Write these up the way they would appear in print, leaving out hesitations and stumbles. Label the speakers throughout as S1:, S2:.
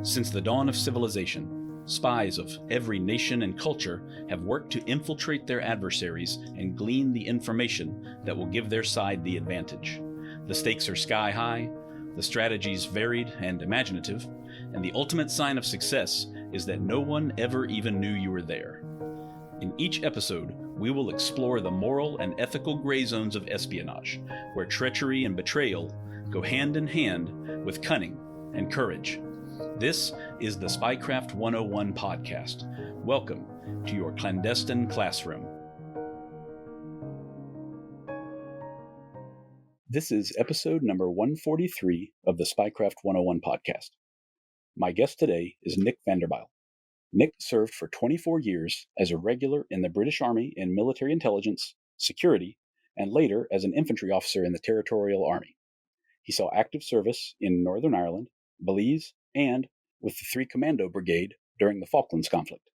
S1: Since the dawn of civilization, spies of every nation and culture have worked to infiltrate their adversaries and glean the information that will give their side the advantage. The stakes are sky high, the strategies varied and imaginative, and the ultimate sign of success is that no one ever even knew you were there. In each episode, we will explore the moral and ethical gray zones of espionage, where treachery and betrayal go hand in hand with cunning and courage. This is the Spycraft 101 podcast. Welcome to your clandestine classroom. This is episode number 143 of the Spycraft 101 podcast. My guest today is Nick van der Bijl. Nick served for 24 years as a regular in the British Army in military intelligence, security, and later as an infantry officer in the Territorial Army. He saw active service in Northern Ireland, Belize, and with the 3 Commando Brigade during the Falklands conflict.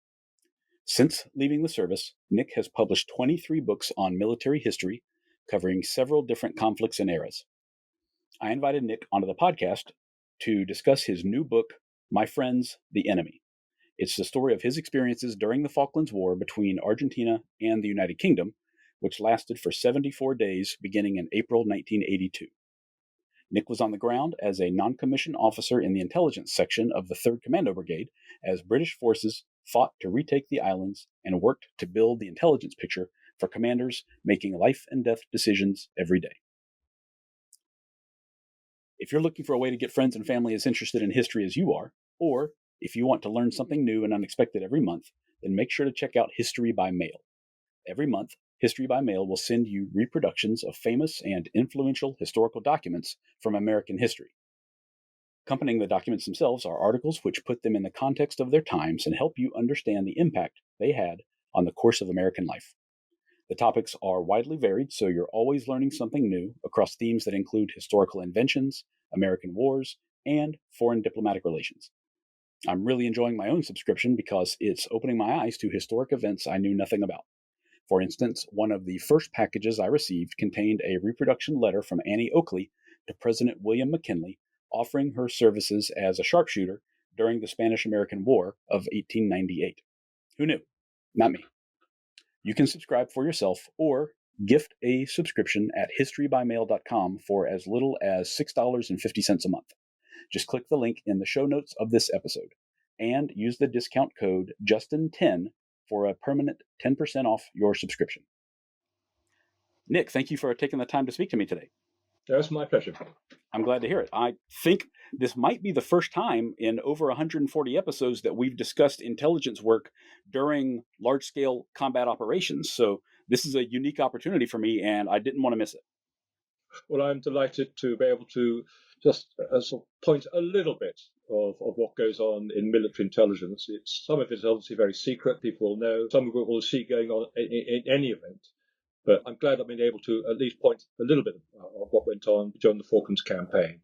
S1: Since leaving the service, Nick has published 23 books on military history, covering several different conflicts and eras. I invited Nick onto the podcast to discuss his new book, My Friends, the Enemy. It's the story of his experiences during the Falklands War between Argentina and the United Kingdom, which lasted for 74 days beginning in April 1982. Nick was on the ground as a non-commissioned officer in the intelligence section of the 3rd Commando Brigade as British forces fought to retake the islands and worked to build the intelligence picture for commanders making life and death decisions every day. If you're looking for a way to get friends and family as interested in history as you are, or if you want to learn something new and unexpected every month, then make sure to check out History by Mail. Every month, History by Mail will send you reproductions of famous and influential historical documents from American history. Accompanying the documents themselves are articles which put them in the context of their times and help you understand the impact they had on the course of American life. The topics are widely varied, so you're always learning something new across themes that include historical inventions, American wars, and foreign diplomatic relations. I'm really enjoying my own subscription because it's opening my eyes to historic events I knew nothing about. For instance, one of the first packages I received contained a reproduction letter from Annie Oakley to President William McKinley offering her services as a sharpshooter during the Spanish-American War of 1898. Who knew? Not me. You can subscribe for yourself or gift a subscription at historybymail.com for as little as $6.50 a month. Just click the link in the show notes of this episode and use the discount code Justin10 for a permanent 10% off your subscription. Nick, thank you for taking the time to speak to me today.
S2: That's my pleasure.
S1: I'm glad to hear it. I think this might be the first time in over 140 episodes that we've discussed intelligence work during large-scale combat operations. So this is a unique opportunity for me, and I didn't want to miss it.
S2: Well, I'm delighted to be able to just sort of point a little bit of what goes on in military intelligence. Some of it is obviously very secret. People will know. Some of it we'll see going on in any event. But I'm glad I've been able to at least point a little bit of what went on during the Falklands campaign.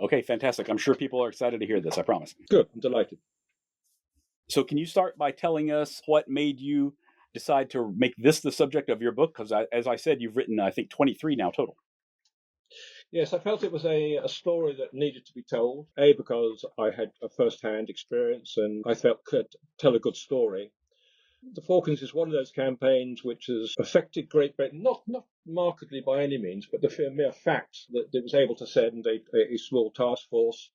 S1: Okay, fantastic. I'm sure people are excited to hear this, I promise.
S2: Good, I'm delighted.
S1: So can you start by telling us what made you decide to make this the subject of your book? Because as I said, you've written, I think, 23 now total.
S2: Yes, I felt it was a story that needed to be told. A, because I had a first-hand experience and I felt could tell a good story. The Falklands is one of those campaigns which has affected Great Britain, not markedly by any means, but the mere fact that it was able to send a small task force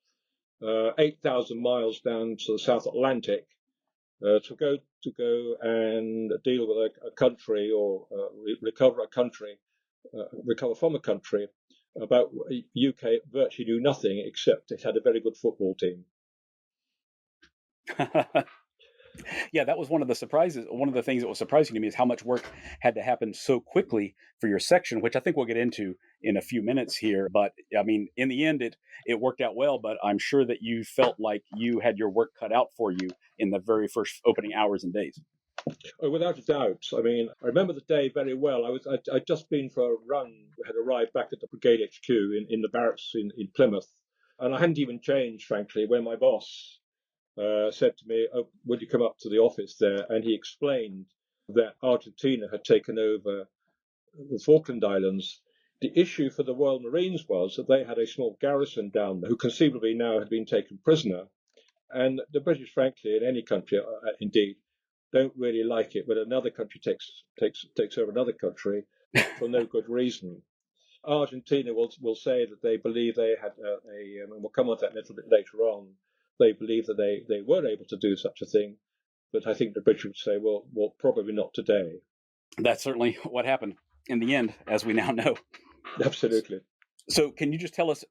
S2: 8,000 miles down to the South Atlantic to go and deal with a country or recover from a country about UK virtually knew nothing except it had a very good football team.
S1: Yeah, that was one of the surprises. One of the things that was surprising to me is how much work had to happen so quickly for your section, which I think we'll get into in a few minutes here. But I mean, in the end, it worked out well, but I'm sure that you felt like you had your work cut out for you in the very first opening hours and days.
S2: Oh, without a doubt. I mean, I remember the day very well. I'd just been for a run, had arrived back at the Brigade HQ in the barracks in Plymouth, and I hadn't even changed, frankly, when my boss said to me, "Oh, would you come up to the office there?" And he explained that Argentina had taken over the Falkland Islands. The issue for the Royal Marines was that they had a small garrison down there who conceivably now had been taken prisoner. And the British, frankly, in any country, indeed, don't really like it when another country takes over another country for no good reason. Argentina will say that they believe they had and we'll come on to that a little bit later on. They believe that they were able to do such a thing, but I think the British would say, well, probably not today.
S1: That's certainly what happened in the end, as we now know.
S2: Absolutely.
S1: So, can you just tell us,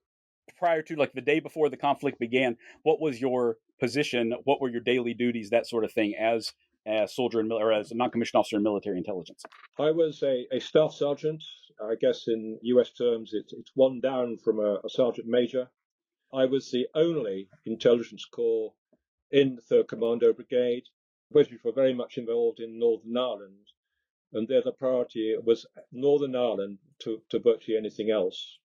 S1: prior to, like, the day before the conflict began, what was your position? What were your daily duties, that sort of thing, as a soldier or as a non-commissioned officer in military intelligence?
S2: I was a staff sergeant. I guess in US terms, it's one down from a sergeant major. I was the only intelligence corps in the 3rd Commando Brigade, which were very much involved in Northern Ireland, and there the priority was Northern Ireland to virtually anything else.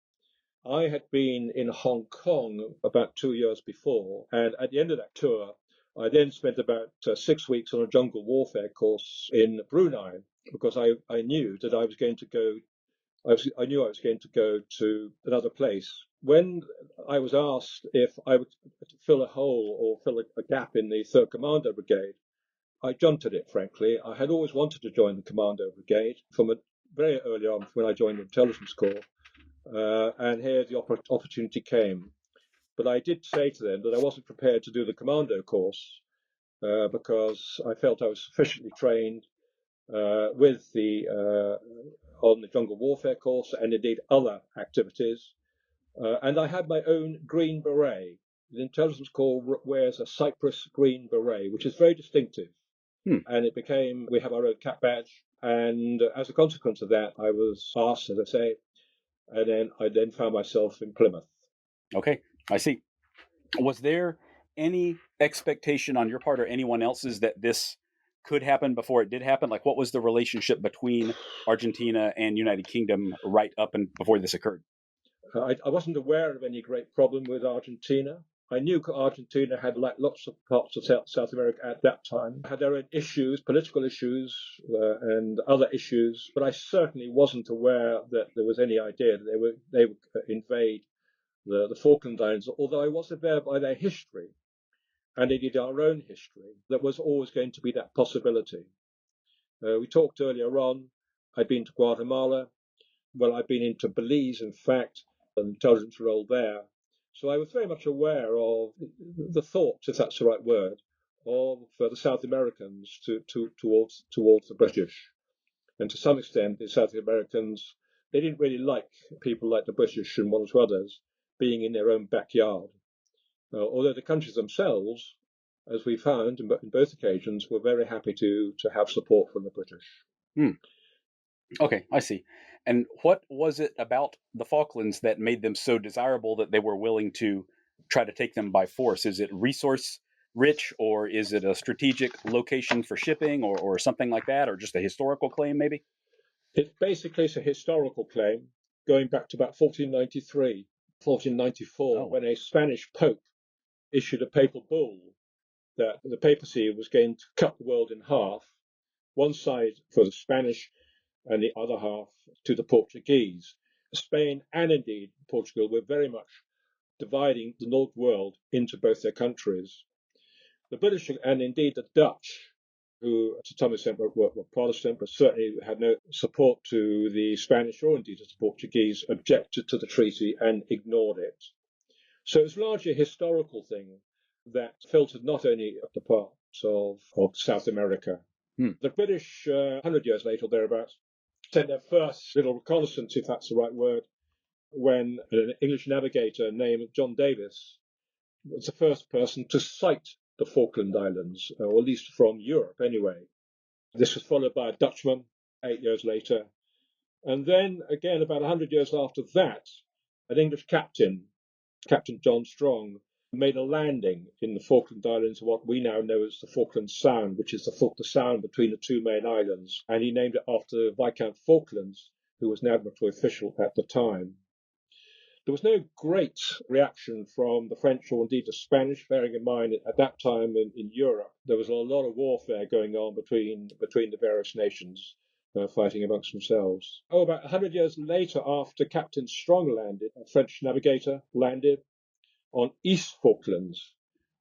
S2: I had been in Hong Kong about 2 years before, and at the end of that tour, I then spent about 6 weeks on a jungle warfare course in Brunei, because I knew that I was going to go. I knew I was going to go to another place. When I was asked if I would fill a hole or fill a gap in the 3rd Commando Brigade, I jumped at it, frankly. I had always wanted to join the Commando Brigade from a very early on when I joined the Intelligence Corps, and here the opportunity came. But I did say to them that I wasn't prepared to do the Commando course because I felt I was sufficiently trained with on the jungle warfare course and indeed other activities. And I had my own green beret. The Intelligence Corps wears a cypress green beret, which is very distinctive. And we have our own cap badge. And as a consequence of that, I was asked, as I say, and I then found myself in Plymouth.
S1: Okay, I see. Was there any expectation on your part or anyone else's that this could happen before it did happen? Like, what was the relationship between Argentina and United Kingdom right up and before this occurred?
S2: I wasn't aware of any great problem with Argentina. I knew Argentina had, like lots of parts of South America at that time, had their own issues, political issues and other issues, but I certainly wasn't aware that there was any idea that they would invade the Falkland Islands, although I was aware by their history, and indeed our own history, that was always going to be that possibility. We talked earlier on, I'd been to Guatemala. Well, I've been into Belize, in fact, an intelligence role there. So I was very much aware of the thoughts, if that's the right word, of the South Americans towards the British. And to some extent, the South Americans, they didn't really like people like the British and one or two others being in their own backyard. Although the countries themselves, as we found in both occasions, were very happy to have support from the British.
S1: Okay, I see. And what was it about the Falklands that made them so desirable that they were willing to try to take them by force? Is it resource rich, or is it a strategic location for shipping, or something like that, or just a historical claim, maybe?
S2: It basically is a historical claim going back to about 1493, 1494, when a Spanish pope issued a papal bull that the papacy was going to cut the world in half, one side for the Spanish and the other half to the Portuguese. Spain and indeed Portugal were very much dividing the North world into both their countries. The British and indeed the Dutch, who to some extent were Protestant, but certainly had no support to the Spanish or indeed to the Portuguese, objected to the treaty and ignored it. So it's largely a historical thing that filtered not only at the parts of South America. The British, 100 years later or thereabouts, sent their first little reconnaissance, if that's the right word, when an English navigator named John Davis was the first person to sight the Falkland Islands, or at least from Europe anyway. This was followed by a Dutchman 8 years later. And then, again, about 100 years after that, an English captain, Captain John Strong, made a landing in the Falkland Islands, what we now know as the Falkland Sound, which is the sound between the two main islands. And he named it after Viscount Falklands, who was an admiralty official at the time. There was no great reaction from the French or indeed the Spanish, bearing in mind at that time in Europe, there was a lot of warfare going on between the various nations. Fighting amongst themselves. About 100 years later, after Captain Strong landed, a French navigator landed on East Falklands,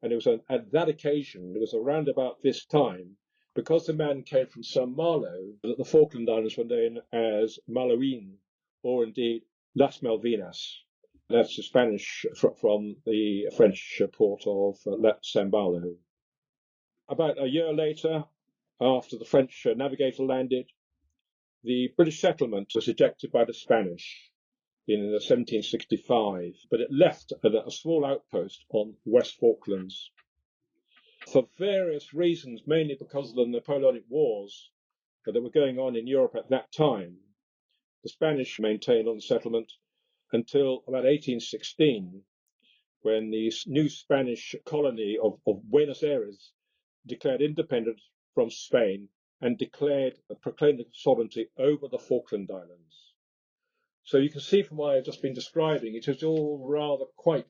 S2: And it was at that occasion, it was around about this time, because the man came from St. Malo, that the Falkland Islands were known as Malouine, or indeed Las Malvinas. That's the Spanish from the French port of St. Malo. About a year later, after the French navigator landed, the British settlement was ejected by the Spanish in 1765, but it left a small outpost on West Falklands. For various reasons, mainly because of the Napoleonic Wars that were going on in Europe at that time, the Spanish maintained on the settlement until about 1816, when the new Spanish colony of Buenos Aires declared independence from Spain and proclaimed sovereignty over the Falkland Islands. So you can see from what I've just been describing, it is all rather quite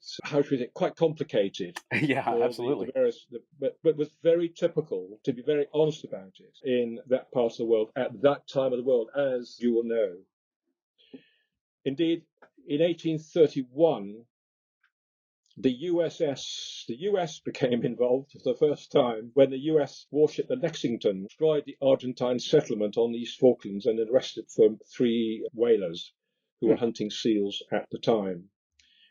S2: complicated.
S1: Yeah, absolutely.
S2: But was very typical, to be very honest about it, in that part of the world at that time of the world, as you will know. Indeed, in 1831, the US became involved for the first time when the US warship the Lexington destroyed the Argentine settlement on the East Falklands and arrested 3 whalers who were hunting seals at the time.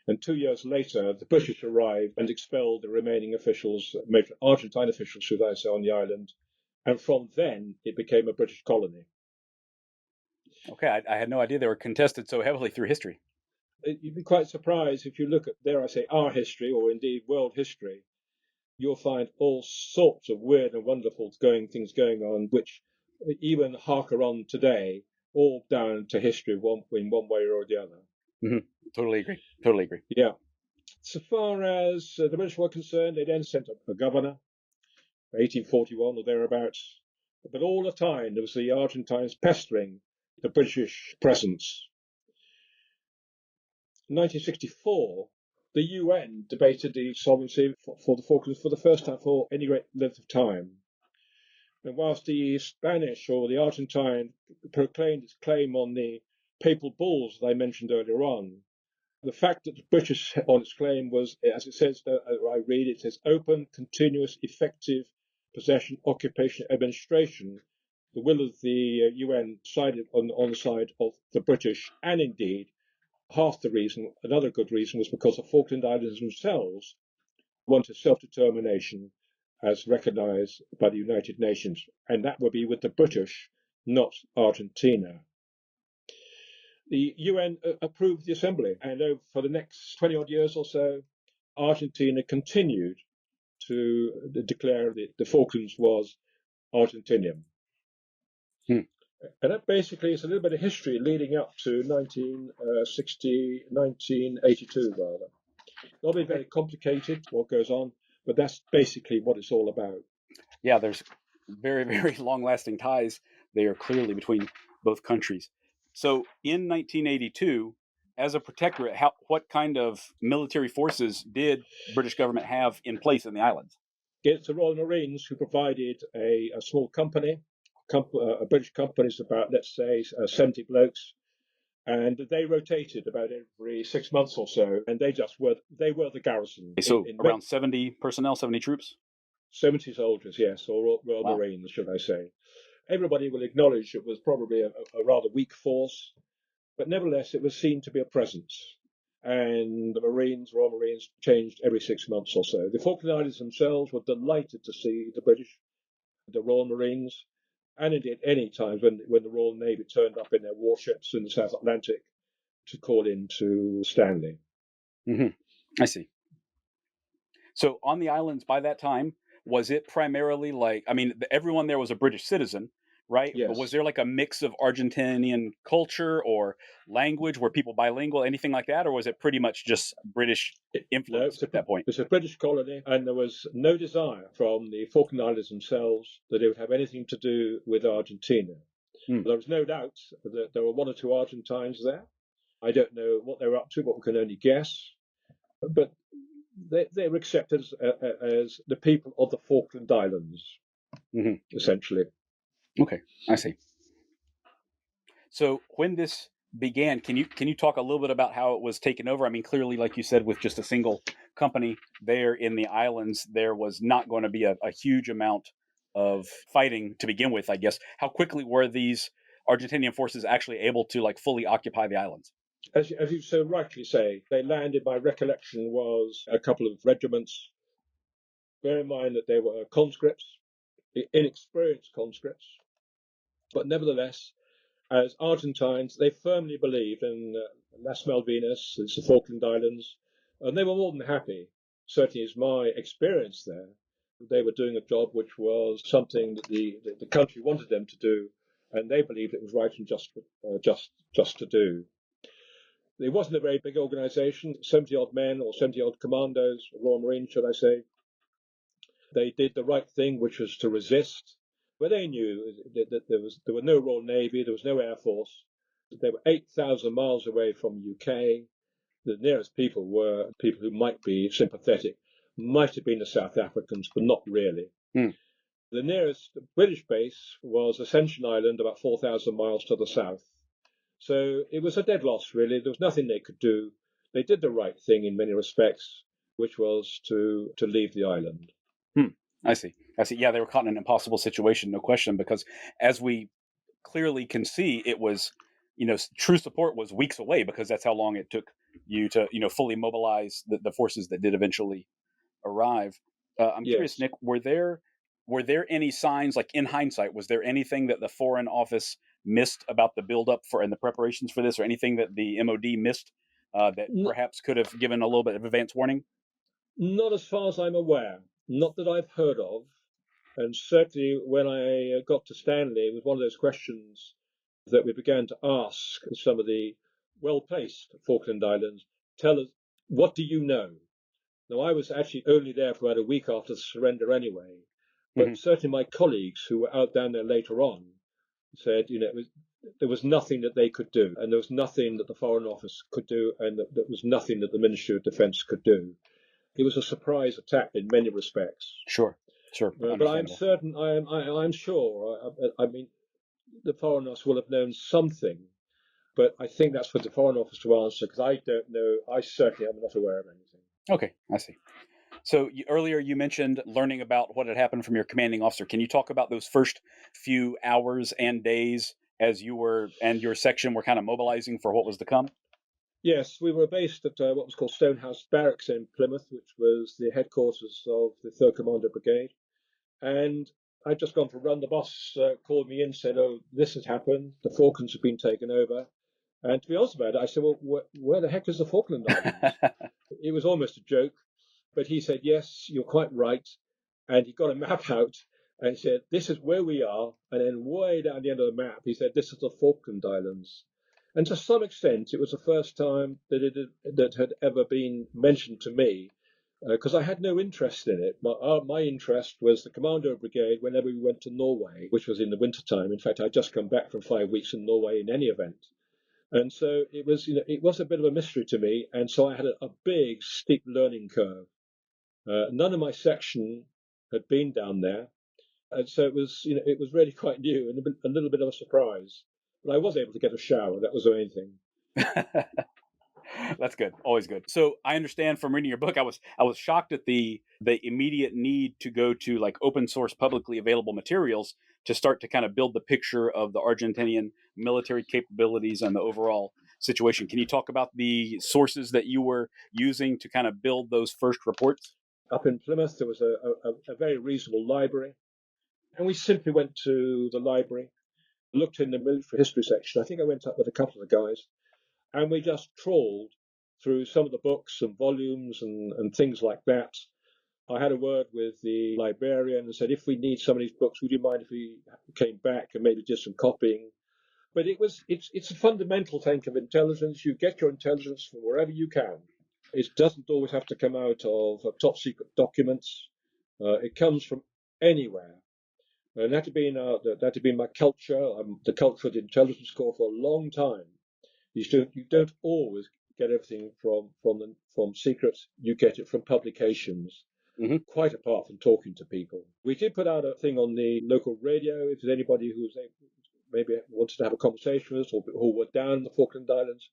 S2: And 2 years later, the British arrived and expelled the remaining officials, Argentine officials, should I say, on the island. And from then, it became a British colony.
S1: Okay, I had no idea they were contested so heavily through history.
S2: You'd be quite surprised if you look at, dare I say, our history, or indeed world history. You'll find all sorts of weird and wonderful things going on, which even harker on today, all down to history in one way or the other.
S1: Mm-hmm. Totally agree.
S2: Yeah. So far as the British were concerned, they then sent a governor, 1841 or thereabouts. But all the time, there was the Argentines pestering the British presence. In 1964, the UN debated the sovereignty for the Falklands for the first time for any great length of time. And whilst the Spanish or the Argentine proclaimed its claim on the papal bulls that I mentioned earlier on, the fact that the British on its claim was, as it says, I read, it says open, continuous, effective possession, occupation, administration. The will of the UN sided on the side of the British, and indeed, half the reason, another good reason, was because the Falkland Islands themselves wanted self-determination as recognised by the United Nations, and that would be with the British, not Argentina. The UN approved the assembly, and for the next 20-odd years or so, Argentina continued to declare that the Falklands was Argentinian. And that basically is a little bit of history leading up to 1982, rather. Not be very complicated what goes on, but that's basically what it's all about.
S1: Yeah, there's very, very long-lasting ties there clearly between both countries. So in 1982, as a protectorate, what kind of military forces did British government have in place in the islands?
S2: It's the Royal Marines who provided a small company. A British company is about, let's say, 70 blokes, and they rotated about every 6 months or so, and they were the garrison.
S1: So around 70 personnel, 70 troops?
S2: 70 soldiers, yes, or Royal Marines, should I say. Everybody will acknowledge it was probably a rather weak force, but nevertheless it was seen to be a presence. And the Royal Marines, changed every 6 months or so. The Falkland Islands themselves were delighted to see the British, the Royal Marines, and indeed any times when the Royal Navy turned up in their warships in the South Atlantic to call in to Stanley.
S1: Mm-hmm. I see. So on the islands by that time, was it primarily everyone there was a British citizen, right?
S2: Yes.
S1: But was there like a mix of Argentinian culture or language? Were people bilingual, anything like that? Or was it pretty much just British influence at that point?
S2: It's a British colony, and there was no desire from the Falkland Islands themselves that it would have anything to do with Argentina. There was no doubt that there were 1 or 2 Argentines there. I don't know what they were up to, but we can only guess. But they were accepted as the people of the Falkland Islands, essentially.
S1: Okay, I see. So when this began, can you talk a little bit about how it was taken over? I mean, clearly, like you said, with just a single company there in the islands, there was not going to be a huge amount of fighting to begin with, I guess. How quickly were these Argentinian forces actually able to like fully occupy the islands?
S2: As you so rightly say, they landed, my recollection was a couple of regiments. Bear in mind that they were conscripts, inexperienced conscripts, but nevertheless, as Argentines, they firmly believed in Las Malvinas, it's the Falkland Islands, and they were more than happy. Certainly, is my experience there. They were doing a job which was something that the country wanted them to do, and they believed it was right and just to do. It wasn't a very big organisation, 70 odd men or 70 odd commandos, Royal Marines, should I say. They did the right thing, which was to resist. But they knew that there were no Royal Navy, there was no Air Force. They were 8,000 miles away from the UK. The nearest people were people who might be sympathetic, might have been the South Africans, but not really.
S1: Hmm.
S2: The nearest British base was Ascension Island, about 4,000 miles to the south. So it was a dead loss, really. There was nothing they could do. They did the right thing in many respects, which was to leave the island.
S1: I see. Yeah, they were caught in an impossible situation, no question, because as we clearly can see, it was, true support was weeks away, because that's how long it took you to, fully mobilize the forces that did eventually arrive. I'm curious,
S2: Yes.
S1: Nick, were there any signs, like in hindsight, was there anything that the Foreign Office missed about the buildup for and the preparations for this, or anything that the MOD missed that
S2: N-
S1: perhaps could have given a little bit of advance warning?
S2: Not as far as I'm aware. Not that I've heard of. And certainly when I got to Stanley, it was one of those questions that we began to ask some of the well-placed Falkland Islands. Tell us, what do you know? Now, I was actually only there for about a week after the surrender anyway,
S1: Mm-hmm.
S2: but certainly my colleagues who were out down there later on said, there was nothing that they could do, and there was nothing that the Foreign Office could do, and there was nothing that the Ministry of Defence could do. It was a surprise attack in many respects.
S1: Sure,
S2: But I'm
S1: understandable.
S2: certain, I'm sure. I mean, the Foreign Office will have known something, but I think that's for the Foreign Office to answer, because I don't know. I certainly am not aware of anything.
S1: Okay, I see. So earlier you mentioned learning about what had happened from your commanding officer. Can you talk about those first few hours and days as you were and your section were kind of mobilizing for what was to come?
S2: Yes, we were based at what was called Stonehouse Barracks in Plymouth, which was the headquarters of the 3rd Commando Brigade. And I'd just gone for a run. The boss called me in, said, "Oh, this has happened. The Falklands have been taken over." And to be honest about it, I said, "Well, where the heck is the Falkland Islands?" It was almost a joke, but he said, "Yes, you're quite right." And he got a map out and said, "This is where we are." And then way down the end of the map, he said, "This is the Falkland Islands." And to some extent, it was the first time that had ever been mentioned to me, because I had no interest in it. My interest was the Commando Brigade whenever we went to Norway, which was in the winter time. In fact, I'd just come back from 5 weeks in Norway in any event. And so it was a bit of a mystery to me. And so I had a big, steep learning curve. None of my section had been down there. And so it was really quite new and a little bit of a surprise. But I was able to get a shower. That was the main thing.
S1: That's good. Always good. So I understand from reading your book, I was shocked at the immediate need to go to like open source publicly available materials to start to kind of build the picture of the Argentinian military capabilities and the overall situation. Can you talk about the sources that you were using to kind of build those first reports?
S2: Up in Plymouth, there was a very reasonable library. And we simply went to the library, looked in the military history section. I think I went up with a couple of the guys, and we just trawled through some of the books and volumes and things like that. I had a word with the librarian and said, "If we need some of these books, would you mind if we came back and maybe did some copying?" But it's a fundamental thing of intelligence. You get your intelligence from wherever you can. It doesn't always have to come out of top secret documents. It comes from anywhere. And that had been my culture, the culture of the intelligence corps for a long time. You don't always get everything from secrets. You get it from publications.
S1: Mm-hmm.
S2: Quite apart from talking to people. We did put out a thing on the local radio. If there's anybody who maybe wanted to have a conversation with us or who were down in the Falkland Islands.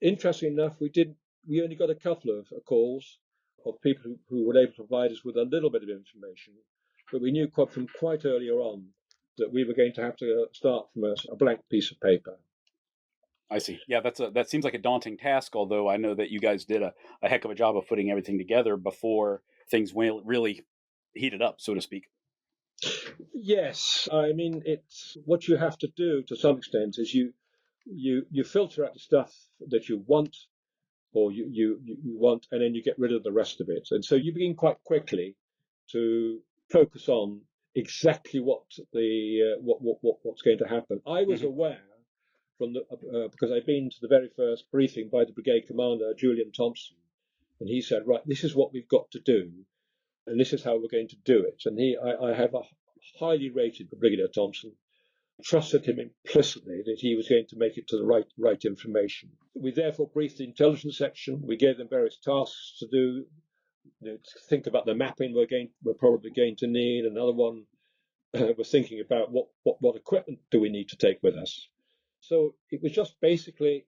S2: Interestingly enough, we only got a couple of calls. of people who were able to provide us with a little bit of information, but we knew from quite earlier on that we were going to have to start from a blank piece of paper.
S1: I see. Yeah, that seems like a daunting task, although I know that you guys did a heck of a job of putting everything together before things really heated up, so to speak.
S2: Yes, I mean, it's what you have to do to some extent is you filter out the stuff that you want or you want, and then you get rid of the rest of it. And so you begin quite quickly to focus on exactly what's going to happen. I was aware from because I'd been to the very first briefing by the brigade commander, Julian Thompson, and he said, right, this is what we've got to do, and this is how we're going to do it. And I have a highly rated Brigadier Thompson, trusted him implicitly that he was going to make it to the right information. We therefore briefed the intelligence section. We gave them various tasks to do. To think about the mapping we're probably going to need. Another one was thinking about what equipment do we need to take with us. So it was just basically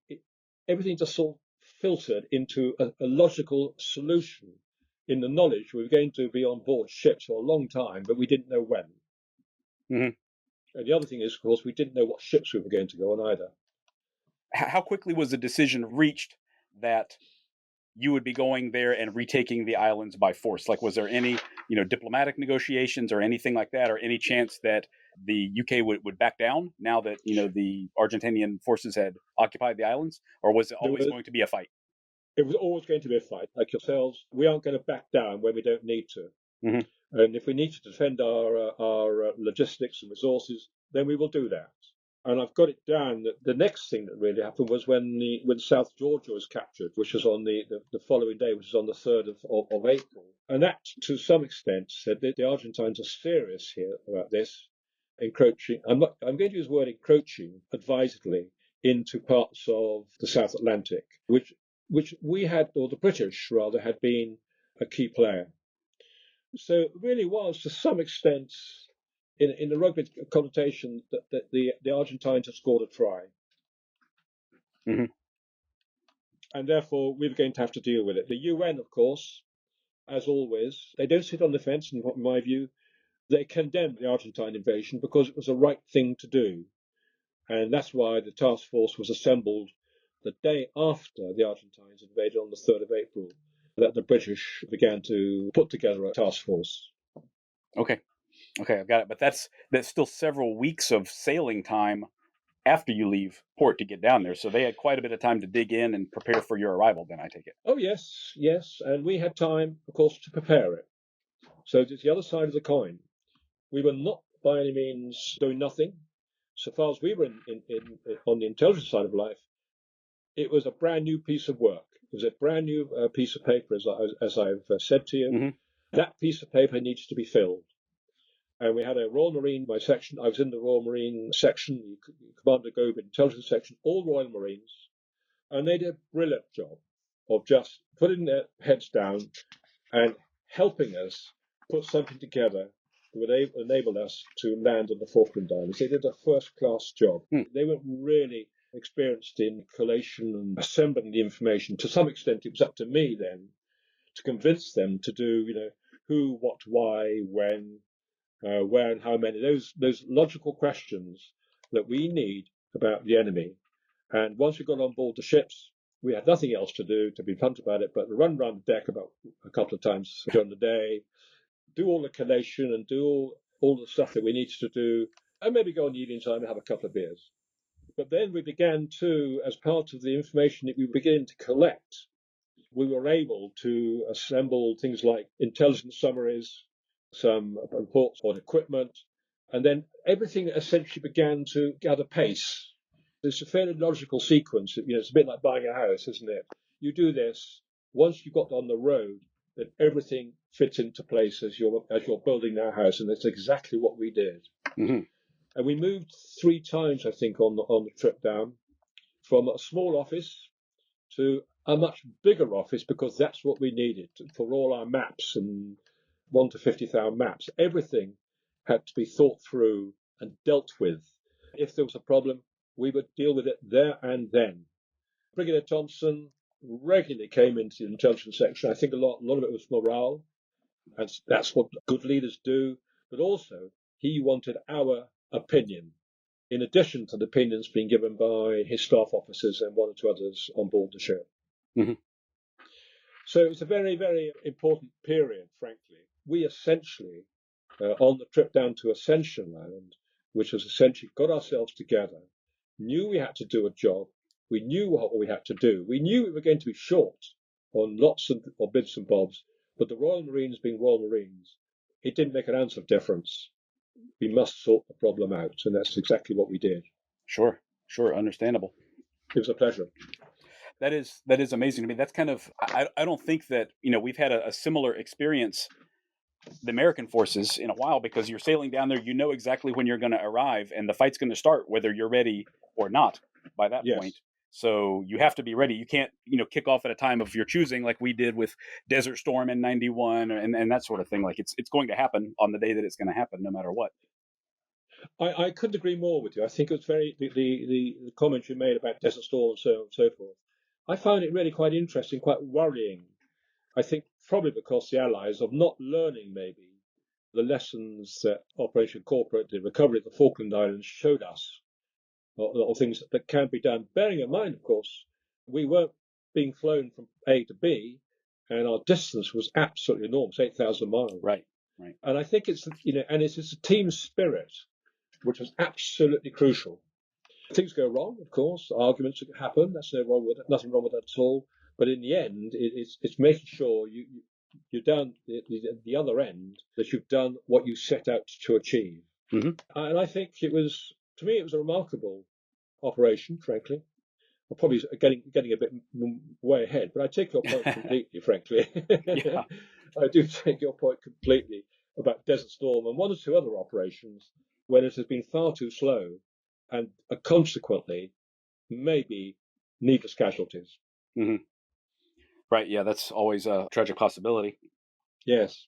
S2: everything just sort of filtered into a logical solution in the knowledge we were going to be on board ships for a long time, but we didn't know when. And the other thing is, of course, we didn't know what ships we were going to go on either.
S1: How quickly was the decision reached that you would be going there and retaking the islands by force? Like, was there any, diplomatic negotiations or anything like that, or any chance that the UK would back down now that, the Argentinian forces had occupied the islands? Or was it always going to be a fight?
S2: It was always going to be a fight. Like yourselves, we aren't going to back down when we don't need to. And if we need to defend our logistics and resources, then we will do that. And I've got it down that the next thing that really happened was when South Georgia was captured, which was on the following day, which was on the 3rd of April. And that, to some extent, said that the Argentines are serious here about this, encroaching. I'm going to use the word encroaching advisedly into parts of the South Atlantic, which we had, or the British rather, had been a key player. So it really was, to some extent, in the rugby connotation, that the Argentines had scored a try. And therefore, we were going to have to deal with it. The UN, of course, as always, they don't sit on the fence, in my view. They condemned the Argentine invasion because it was the right thing to do. And that's why the task force was assembled the day after the Argentines invaded on the 3rd of April, that the British began to put together a task force.
S1: Okay, I've got it. But that's still several weeks of sailing time after you leave port to get down there. So they had quite a bit of time to dig in and prepare for your arrival, then, I take it.
S2: Oh, yes. And we had time, of course, to prepare it. So it's the other side of the coin. We were not by any means doing nothing. So far as we were on the intelligence side of life, it was a brand new piece of work. It was a brand new piece of paper, as I've said to you. That piece of paper needs to be filled. And we had a Royal Marine, my section. I was in the Royal Marine section, the Commando Gobe intelligence section, all Royal Marines. And they did a brilliant job of just putting their heads down and helping us put something together that would enable us to land on the Falkland Islands. They did a first-class job. They were really experienced in collation and assembling the information. To some extent, it was up to me then to convince them to do, who, what, why, when, where, and how many. Those logical questions that we need about the enemy. And once we got on board the ships, we had nothing else to do, to be blunt about it, but run around the deck about a couple of times during the day, do all the collation and do all the stuff that we needed to do, and maybe go on the evening time and have a couple of beers. But then we began to, as part of the information that we were beginning to collect, we were able to assemble things like intelligence summaries, some reports on equipment, and then everything essentially began to gather pace. It's a fairly logical sequence. It's a bit like buying a house, isn't it? You do this, once you've got on the road, then everything fits into place as you're building that house, and that's exactly what we did. And we moved 3 times, I think, on the trip down, from a small office to a much bigger office, because that's what we needed for all our maps and 1 to 50,000 maps. Everything had to be thought through and dealt with. If there was a problem, we would deal with it there and then. Brigadier Thompson regularly came into the intelligence section. I think a lot of it was morale, and that's what good leaders do. But also, he wanted our opinion, in addition to the opinions being given by his staff officers and one or two others on board the ship.
S1: Mm-hmm.
S2: So it was a very, very important period, frankly. We essentially, on the trip down to Ascension Island, which was essentially got ourselves together, knew we had to do a job. We knew what we had to do. We knew we were going to be short on lots of bits and bobs, but the Royal Marines being Royal Marines, it didn't make an ounce of difference. We must sort the problem out, and that's exactly what we did.
S1: Sure, understandable.
S2: It was a pleasure.
S1: That is amazing to me. That's kind of, I don't think that, we've had a similar experience, the American forces, in a while, because you're sailing down there, you know exactly when you're going to arrive, and the fight's going to start whether you're ready or not by that point. So you have to be ready. You can't, kick off at a time of your choosing, like we did with Desert Storm in 91 and that sort of thing. Like it's going to happen on the day that it's going to happen, no matter what.
S2: I couldn't agree more with you. I think it was the comments you made about Desert Storm and so on and so forth. I found it really quite interesting, quite worrying. I think probably because the Allies of not learning maybe the lessons that Operation Corporate, the recovery of the Falkland Islands, showed us, or things that can be done. Bearing in mind, of course, we weren't being flown from A to B, and our distance was absolutely enormous, 8,000 miles.
S1: Right.
S2: And I think it's a team spirit, which was absolutely crucial. Things go wrong, of course. Arguments happen. That's nothing wrong with that at all. But in the end, it's making sure you're down the other end, that you've done what you set out to achieve.
S1: Mm-hmm.
S2: And I think it was a remarkable operation, frankly. I'm probably getting a bit way ahead, but I take your point completely, frankly.
S1: Yeah.
S2: I do take your point completely about Desert Storm and one or two other operations when it has been far too slow, and consequently, maybe needless casualties.
S1: Mm-hmm. Right, yeah, that's always a tragic possibility.
S2: Yes.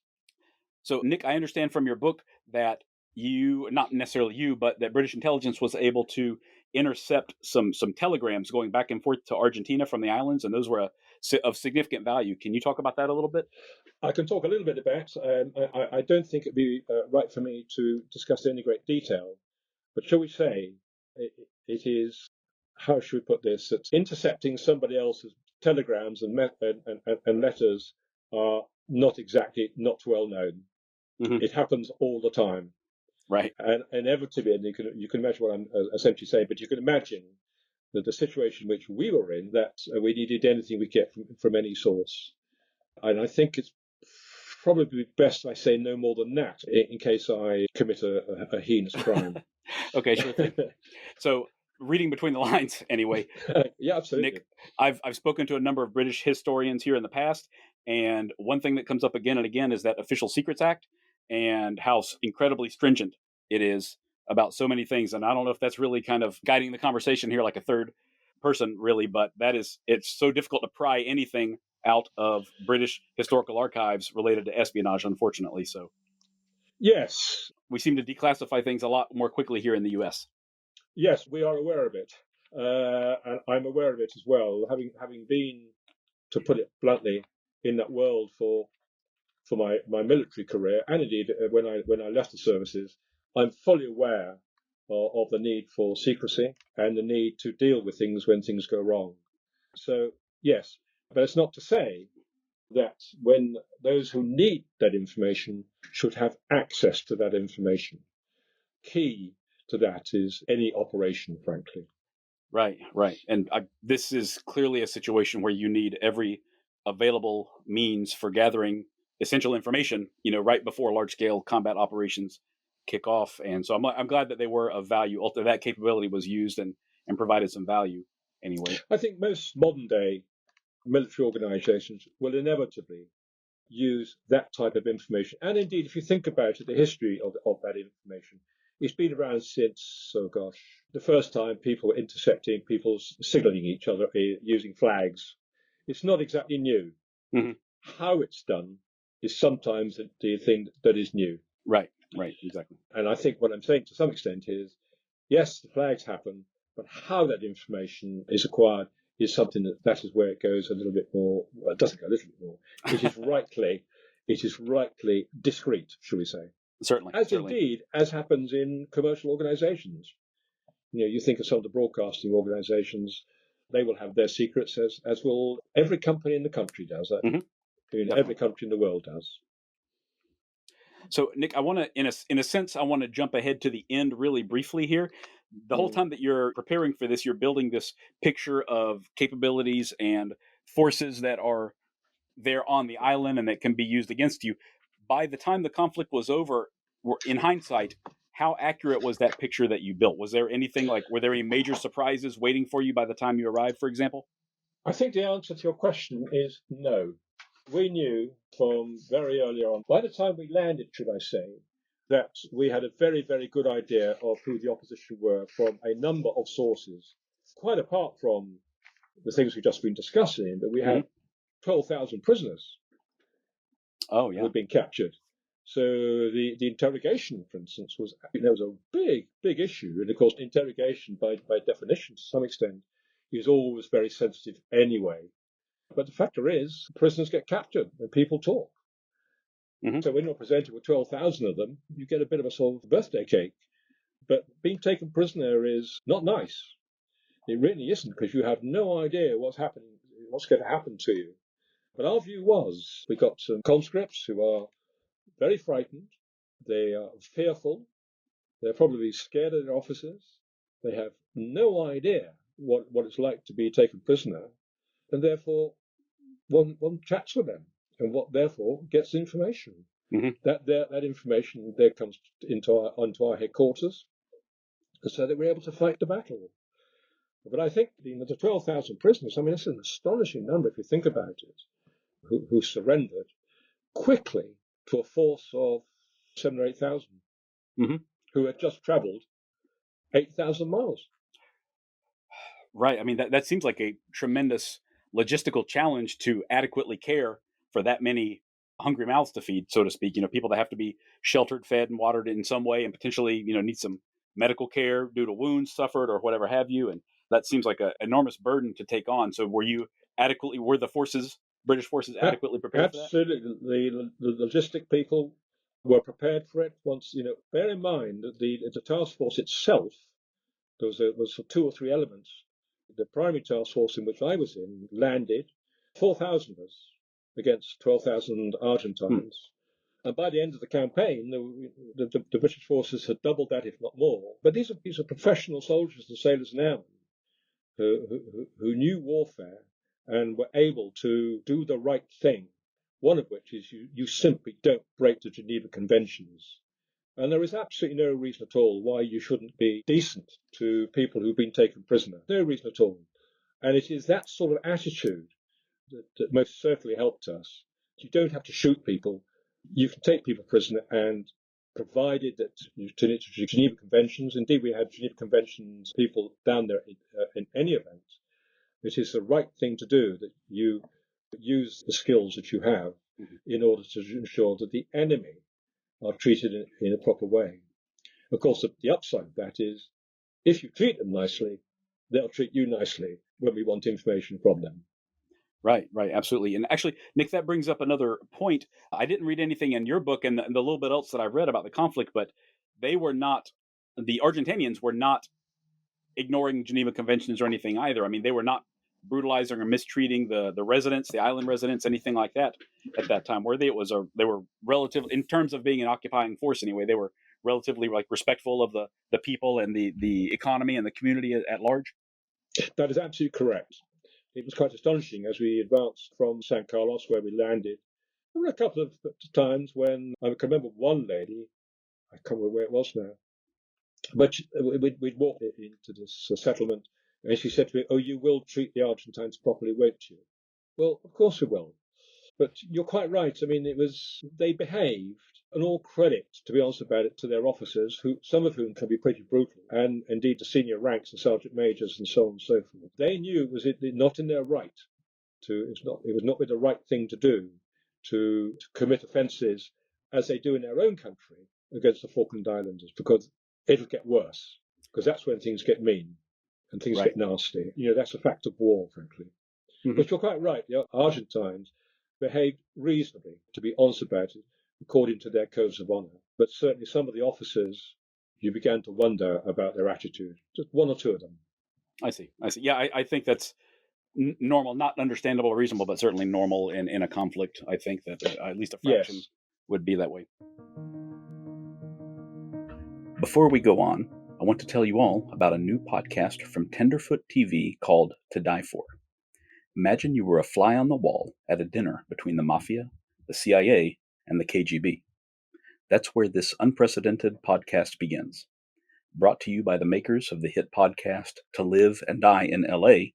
S1: So, Nick, I understand from your book that not necessarily you, but that British intelligence was able to intercept some telegrams going back and forth to Argentina from the islands, and those were of significant value. Can you talk about that a little bit?
S2: I can talk a little bit about. I don't think it'd be right for me to discuss in any great detail, but shall we say it is, how should we put this? That intercepting somebody else's telegrams and letters are not well known.
S1: Mm-hmm.
S2: It happens all the time.
S1: Right.
S2: And inevitably, and you can imagine what I'm essentially saying, but you can imagine that the situation which we were in, that we needed anything we get from any source. And I think it's probably best I say no more than that in case I commit a heinous crime.
S1: Okay, sure thing. So, reading between the lines, anyway.
S2: Yeah, absolutely.
S1: Nick, I've spoken to a number of British historians here in the past, and one thing that comes up again and again is that Official Secrets Act and how incredibly stringent it is about so many things. And I don't know if that's really kind of guiding the conversation here like a third person, really, but it's so difficult to pry anything out of British historical archives related to espionage, unfortunately. So,
S2: yes,
S1: we seem to declassify things a lot more quickly here in the U.S.
S2: Yes, we are aware of it, and I'm aware of it as well. Having been, to put it bluntly, in that world for my military career, and indeed when I left the services, I'm fully aware of the need for secrecy and the need to deal with things when things go wrong. So yes, but it's not to say that when those who need that information should have access to that information. Key to that is any operation, frankly.
S1: Right. And this is clearly a situation where you need every available means for gathering essential information, right before large-scale combat operations kick off. And so I'm glad that they were of value. That capability was used and provided some value anyway.
S2: I think most modern-day military organizations will inevitably use that type of information. And indeed, if you think about it, the history of that information, it's been around since, the first time people were intercepting, people signaling each other using flags. It's not exactly new.
S1: Mm-hmm.
S2: How it's done is sometimes the thing that is new.
S1: Right, exactly.
S2: And I think what I'm saying to some extent is, yes, the flags happen, but how that information is acquired is something that is where it goes a little bit more. Well, it doesn't go a little bit more. It is rightly discreet, shall we say?
S1: Certainly.
S2: Indeed, as happens in commercial organisations. You think of some of the broadcasting organisations; they will have their secrets, as will every company in the country does. Every country in the world does.
S1: So, Nick, I want to, in a sense, I want to jump ahead to the end really briefly here. The whole time that you're preparing for this, you're building this picture of capabilities and forces that are there on the island and that can be used against you. By the time the conflict was over, in hindsight, how accurate was that picture that you built? Was there anything were there any major surprises waiting for you by the time you arrived, for example?
S2: I think the answer to your question is no. We knew from very early on, by the time we landed, should I say, that we had a very, very good idea of who the opposition were from a number of sources, quite apart from the things we've just been discussing, but we had 12,000 prisoners
S1: who
S2: had been captured. So the interrogation, for instance, was a big, big issue. And of course, interrogation, by definition, to some extent, is always very sensitive anyway. But the factor is, prisoners get captured and people talk. So when you're presented with 12,000 of them, you get a bit of a sort of birthday cake. But being taken prisoner is not nice. It really isn't, because you have no idea what's going to happen to you. But our view was, we got some conscripts who are very frightened. They are fearful. They're probably scared of their officers. They have no idea what it's like to be taken prisoner. And therefore, one chats with them, and therefore gets information. That information there comes onto our headquarters, so that we're able to fight the battle. But I think the 12,000 prisoners, it's an astonishing number if you think about it, who surrendered quickly to a force of 7,000 or 8,000, who had just travelled 8,000 miles.
S1: Right. That seems like a tremendous logistical challenge to adequately care for that many hungry mouths to feed, so to speak. People that have to be sheltered, fed, and watered in some way, and potentially, need some medical care due to wounds suffered or whatever have you. And that seems like an enormous burden to take on. So were the British forces adequately prepared for that?
S2: Absolutely. The logistic people were prepared for it. Once, bear in mind that the task force itself, there was 2 or 3 elements. The primary task force in which I was in landed 4,000 of us against 12,000 Argentines. And by the end of the campaign, the British forces had doubled that, if not more. But these are professional soldiers and sailors and airmen who knew warfare and were able to do the right thing, one of which is you simply don't break the Geneva Conventions. And there is absolutely no reason at all why you shouldn't be decent to people who've been taken prisoner. No reason at all. And it is that sort of attitude that most certainly helped us. You don't have to shoot people. You can take people prisoner, and provided that you turn it to Geneva Conventions, indeed we had Geneva Conventions people down there in any event, it is the right thing to do, that you use the skills that you have in order to ensure that the enemy are treated in a proper way. Of course, the upside of that is, if you treat them nicely, they'll treat you nicely when we want information from them.
S1: Right, absolutely. And actually, Nick, that brings up another point. I didn't read anything in your book and the little bit else that I've read about the conflict, but the Argentinians were not ignoring Geneva Conventions or anything either. They were not brutalizing or mistreating the residents, the island residents, anything like that at that time, were they? They were relatively, in terms of being an occupying force anyway, they were relatively respectful of the people and the economy and the community at large.
S2: That is absolutely correct. It was quite astonishing as we advanced from San Carlos, where we landed. There were a couple of times when I can remember one lady, I can't remember where it was now, but we'd walked into this settlement, and she said to me, "Oh, you will treat the Argentines properly, won't you?" Well, of course we will. But you're quite right. They behaved, and all credit, to be honest about it, to their officers, some of whom can be pretty brutal, and indeed the senior ranks, the sergeant majors, and so on and so forth. They knew it was not in their right it was not the right thing to do to commit offences as they do in their own country against the Falkland Islanders, because it'll get worse, because that's when things get mean. and things
S1: Right.
S2: get nasty. That's a fact of war, frankly.
S1: Mhm.
S2: But you're quite right. The Argentines behaved reasonably, to be honest about it, according to their codes of honor. But certainly some of the officers, you began to wonder about their attitude. Just one or two of them.
S1: I see. Yeah, I think that's normal, not understandable or reasonable, but certainly normal in a conflict. I think that at least a fraction
S2: Yes.
S1: would be that way. Before we go on, I want to tell you all about a new podcast from Tenderfoot TV called To Die For. Imagine you were a fly on the wall at a dinner between the Mafia, the CIA, and the KGB. That's where this unprecedented podcast begins. Brought to you by the makers of the hit podcast To Live and Die in LA,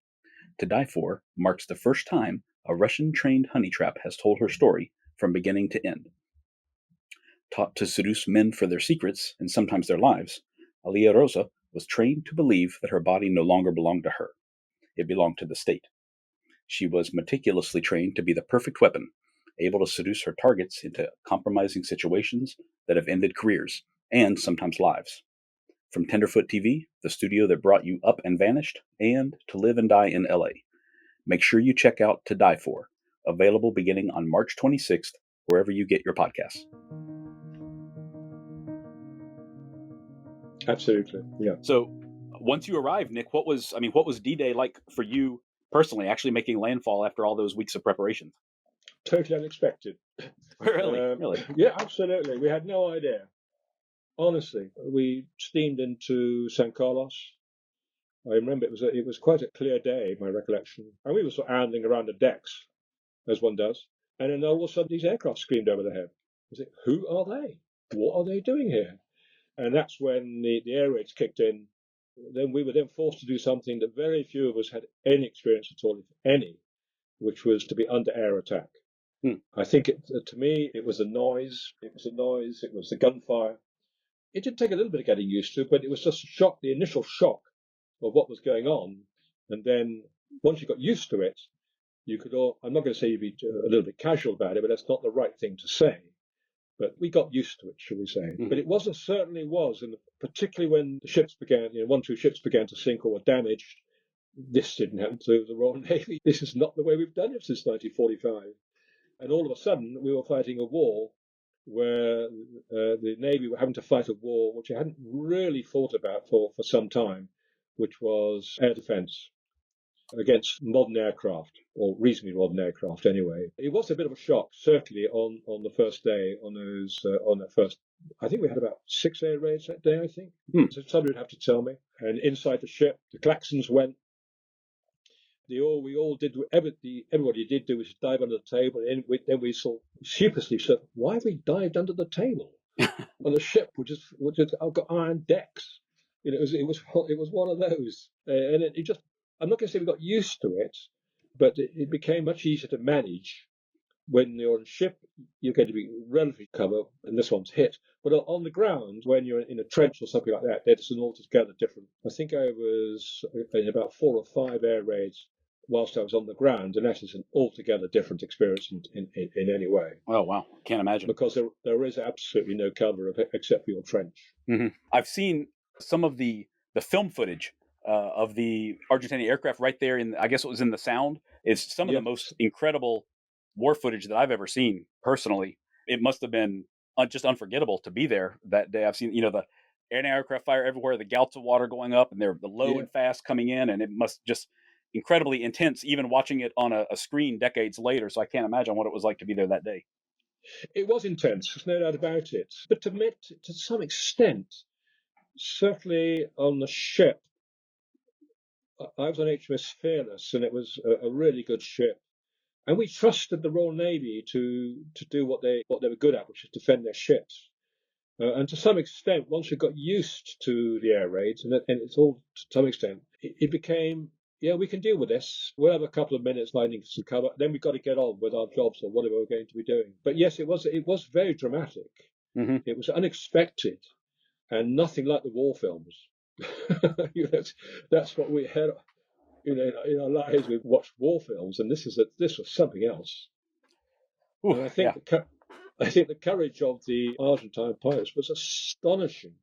S1: To Die For marks the first time a Russian-trained honey trap has told her story from beginning to end. Taught to seduce men for their secrets and sometimes their lives, Alia Rosa was trained to believe that her body no longer belonged to her. It belonged to the state. She was meticulously trained to be the perfect weapon, able to seduce her targets into compromising situations that have ended careers and sometimes lives. From Tenderfoot TV, the studio that brought you Up and Vanished, and To Live and Die in LA. Make sure you check out To Die For, available beginning on March 26th, wherever you get your podcasts.
S2: Absolutely. Yeah.
S1: So, once you arrived, Nick, what was D-Day like for you personally, actually making landfall after all those weeks of preparations?
S2: Totally unexpected.
S1: Really?
S2: Yeah, absolutely. We had no idea. Honestly, we steamed into San Carlos. I remember it was quite a clear day, my recollection, and we were sort of ambling around the decks, as one does, and then all of a sudden these aircraft screamed over the head. I said, "Who are they? What are they doing here?" And that's when the air raids kicked in. Then we were then forced to do something that very few of us had any experience at all, if any, which was to be under air attack. I think to me it was a noise. It was the gunfire. It did take a little bit of getting used to, but it was just a shock, the initial shock of what was going on. And then once you got used to it, you could all, I'm not going to say you'd be a little bit casual about it, but that's not the right thing to say. But we got used to it, shall we say.
S1: Mm-hmm.
S2: But it certainly was, and particularly when the ships began, 1-2 ships began to sink or were damaged. This didn't happen to the Royal Navy. This is not the way we've done it since 1945. And all of a sudden, we were fighting a war where the Navy were having to fight a war which they hadn't really thought about for some time, which was air defense against modern aircraft, or reasonably modern aircraft anyway. It was a bit of a shock, certainly on the first day, on that first, I think we had about 6 air raids that day, I think. So somebody would have to tell me. And inside the ship, the klaxons went. We all did everybody did do was dive under the table, and then we saw sheepishly said, "Why have we dived under the table on a ship which has got iron decks?" It was one of those, and it just, I'm not going to say we got used to it, but it became much easier to manage. When you're on a ship, you're going to be relatively covered, and this one's hit. But on the ground, when you're in a trench or something like that, it's an altogether different. I think I was in about 4 or 5 air raids whilst I was on the ground, and that is an altogether different experience in any way.
S1: Oh, wow. Can't imagine.
S2: Because there is absolutely no cover except for your trench.
S1: Mm-hmm. I've seen some of the film footage of the Argentinian aircraft right there I guess it was in the Sound. It's some of the most incredible war footage that I've ever seen personally. It must have been just unforgettable to be there that day. I've seen, the aircraft fire everywhere, the gouts of water going up, and they're the low and fast coming in, and it must just incredibly intense, even watching it on a screen decades later. So I can't imagine what it was like to be there that day.
S2: It was intense, there's no doubt about it. But to some extent, certainly on the ship, I was on HMS Fearless, and it was a really good ship. And we trusted the Royal Navy to do what they were good at, which is defend their ships. And to some extent, once we got used to the air raids, and it's all to some extent, it became, we can deal with this. We'll have a couple of minutes lining some cover. Then we've got to get on with our jobs or whatever we're going to be doing. But yes, it was very dramatic.
S1: Mm-hmm.
S2: It was unexpected, and nothing like the war films. That's what we had. In our lives, we've watched war films, and this was something else.
S1: Ooh,
S2: and I think the courage of the Argentine pilots was astonishing.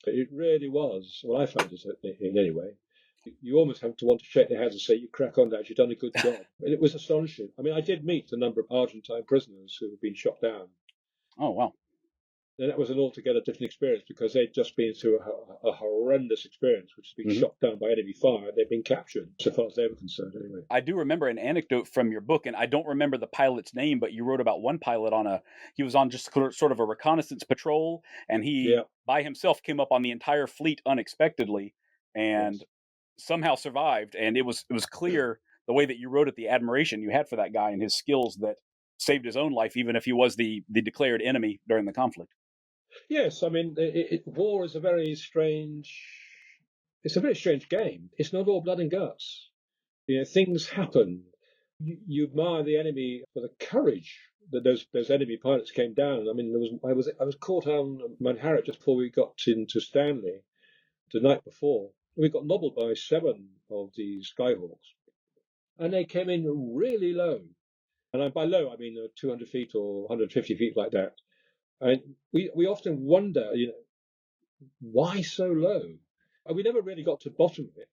S2: It really was. Well, I found it in any way. You almost have to want to shake their hands and say, you crack on, lads, you've done a good job. And it was astonishing. I mean, I did meet a number of Argentine prisoners who had been shot down.
S1: Oh, wow.
S2: And that was an altogether different experience because they'd just been through a horrendous experience, which has been shot down by enemy fire. They'd been captured, so far as they were concerned, anyway.
S1: I do remember an anecdote from your book, and I don't remember the pilot's name, but you wrote about one pilot he was on just sort of a reconnaissance patrol, and he, by himself, came up on the entire fleet unexpectedly and somehow survived. And it was clear the way that you wrote it, the admiration you had for that guy and his skills that saved his own life, even if he was the declared enemy during the conflict.
S2: Yes, I mean, war is a very strange game. It's not all blood and guts. You know, things happen. You admire the enemy for the courage that those enemy pilots came down. I mean, I was caught on Manhattan just before we got into Stanley the night before. We got nobbled by 7 of these Skyhawks, and they came in really low. And by low, I mean 200 feet or 150 feet like that. And we often wonder, you know, why so low? And we never really got to the bottom of it,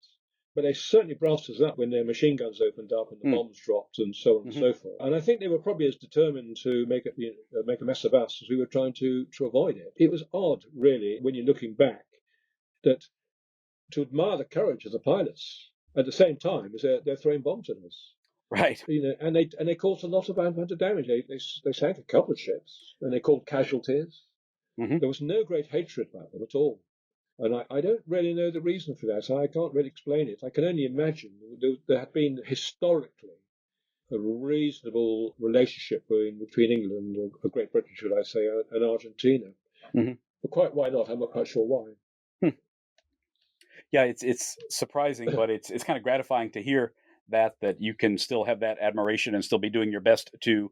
S2: but they certainly blasted us up when their machine guns opened up and the bombs dropped and so on and so forth. And I think they were probably as determined to make a mess of us as we were trying to avoid it. It was odd, really, when you're looking back, that to admire the courage of the pilots at the same time as they're throwing bombs at us.
S1: Right.
S2: You know, and they caused a lot of amount of damage. They sank a couple of ships, and they caused casualties. There was no great hatred about them at all. And I don't really know the reason for that. I can't really explain it. I can only imagine there had been historically a reasonable relationship between England, or Great Britain, should I say, and Argentina. But quite why not? I'm not quite sure why.
S1: Yeah, it's surprising, but it's kind of gratifying to hear that you can still have that admiration and still be doing your best to,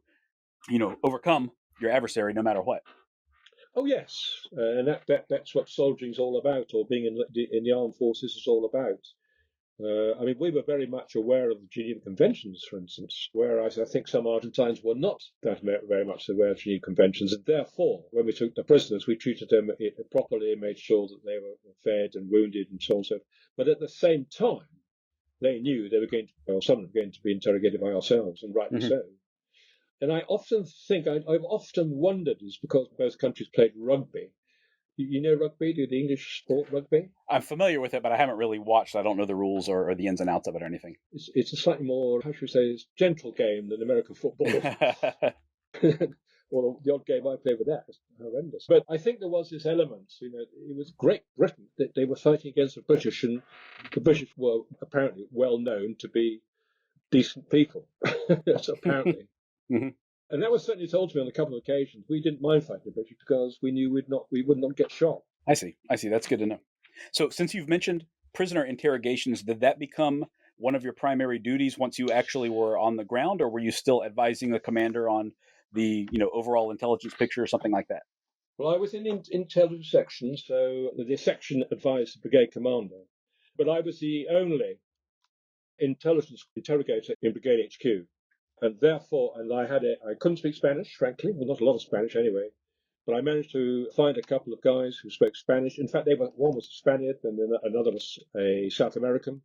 S1: overcome your adversary no matter what.
S2: Oh yes, and that's what soldiering's all about, or being in the armed forces is all about. I mean, we were very much aware of the Geneva Conventions, for instance, whereas I think some Argentines were not that very much aware of Geneva Conventions, and therefore, when we took the prisoners, we treated them properly and made sure that they were fed and wounded and so on and so forth. But at the same time, they knew they were some of them were going to be interrogated by ourselves, and rightly so. And I often think, I've often wondered, is because both countries played rugby. You know rugby, the English sport rugby?
S1: I'm familiar with it, but I haven't really watched. I don't know the rules or the ins and outs of it or anything.
S2: It's a slightly more, how should we say, it's gentle game than American football. Well, the odd game I played with that was horrendous. But I think there was this element, it was Great Britain that they were fighting against the British, and the British were apparently well known to be decent people. So apparently. And that was certainly told to me on a couple of occasions. We didn't mind fighting the British because we knew we would not get shot.
S1: I see. That's good to know. So since you've mentioned prisoner interrogations, did that become one of your primary duties once you actually were on the ground, or were you still advising the commander on the overall intelligence picture or something like that?
S2: Well, I was in the intelligence section, so the section advised the brigade commander, but I was the only intelligence interrogator in brigade HQ. And therefore, I couldn't speak Spanish, frankly, well, not a lot of Spanish anyway, but I managed to find a couple of guys who spoke Spanish. In fact, one was a Spaniard and then another was a South American.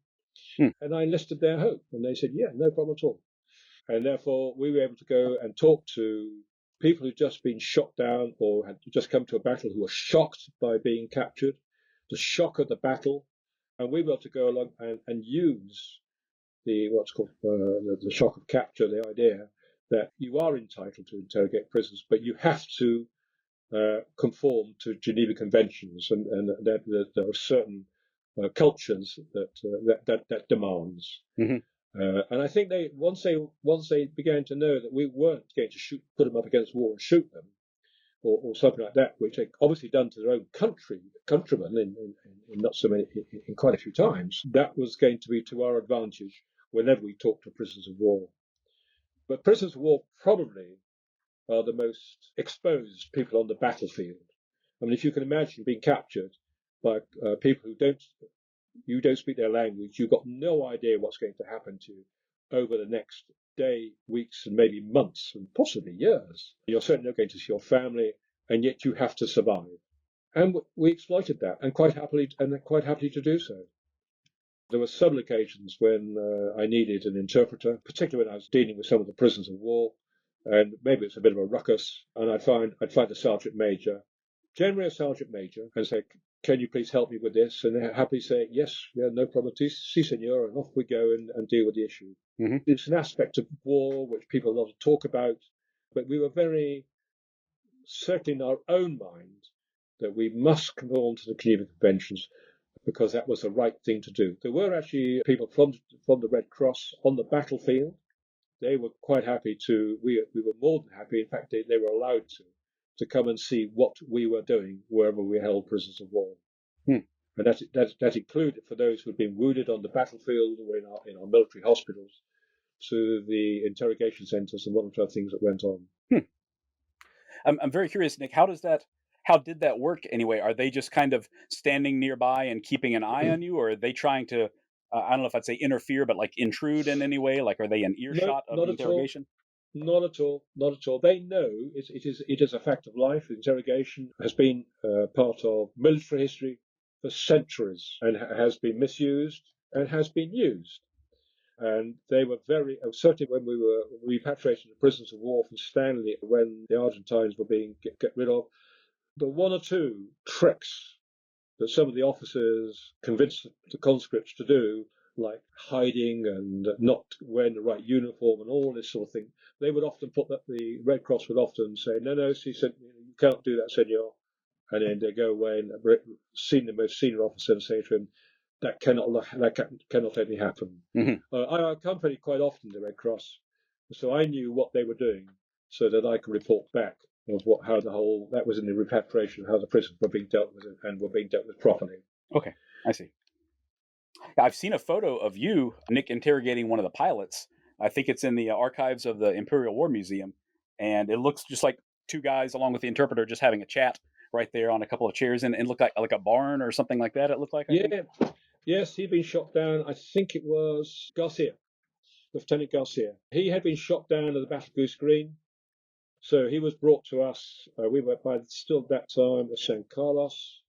S2: And I enlisted their hope, and they said, yeah, no problem at all. And therefore, we were able to go and talk to people who'd just been shot down or had just come to a battle who were shocked by being captured, the shock of the battle. And we were able to go along and use what's called the shock of capture, the idea that you are entitled to interrogate prisoners, but you have to conform to Geneva Conventions, and that there are certain cultures that demands. And I think once they began to know that we weren't going to put them up against war and shoot them, or something like that, which they'd obviously done to their own countrymen in not so many, in quite a few times, that was going to be to our advantage whenever we talk to prisoners of war. But prisoners of war probably are the most exposed people on the battlefield. I mean, if you can imagine being captured by people you don't speak their language, you've got no idea what's going to happen to you over the next day, weeks, and maybe months, and possibly years. You're certainly not going to see your family, and yet you have to survive. And we exploited that, and quite happily to do so. There were several occasions when I needed an interpreter, particularly when I was dealing with some of the prisoners of war, and maybe it's a bit of a ruckus, and I'd find a sergeant major, generally a sergeant major, and say, "Can you please help me with this?" And they happily say, "Yes, yeah, no problem, si, senor," and off we go and deal with the issue.
S1: Mm-hmm.
S2: It's an aspect of war which people love to talk about, but we were very certain in our own mind that we must conform to the Geneva Conventions because that was the right thing to do. There were actually people from the Red Cross on the battlefield. They were quite happy to. We were more than happy. In fact, they were allowed to come and see what we were doing wherever we held prisoners of war.
S1: Hmm.
S2: And that included for those who had been wounded on the battlefield or in our military hospitals, to the interrogation centres and one or two other things that went on.
S1: I'm very curious, Nick. How did that work anyway? Are they just kind of standing nearby and keeping an eye on you, or are they trying to? I don't know if I'd say interfere, but like intrude in any way. Like, are they in earshot of the interrogation?
S2: Not at all. Not at all. They know it is a fact of life. Interrogation has been part of military history for centuries and has been misused and has been used. And they were very, certainly when we were repatriating the prisoners of war from Stanley, when the Argentines were being get rid of, the one or two tricks that some of the officers convinced the conscripts to do, like hiding and not wearing the right uniform and all this sort of thing, they would often the Red Cross would often say, no, she said, you can't do that, senor. And then they go away and the most senior officer and say to him, that cannot let me happen.
S1: Mm-hmm.
S2: I accompanied quite often the Red Cross, so I knew what they were doing so that I could report back of how that was in the repatriation, how the prisoners were being dealt with and were being dealt with properly.
S1: Okay, I see. I've seen a photo of you, Nick, interrogating one of the pilots. I think it's in the archives of the Imperial War Museum, and it looks just like two guys along with the interpreter just having a chat right there on a couple of chairs, and it looked like a barn or something like that. It looked like.
S2: Yes, he'd been shot down. I think it was Garcia, Lieutenant Garcia. He had been shot down at the Battle of Goose Green. So he was brought to us. We were by still at that time at San Carlos.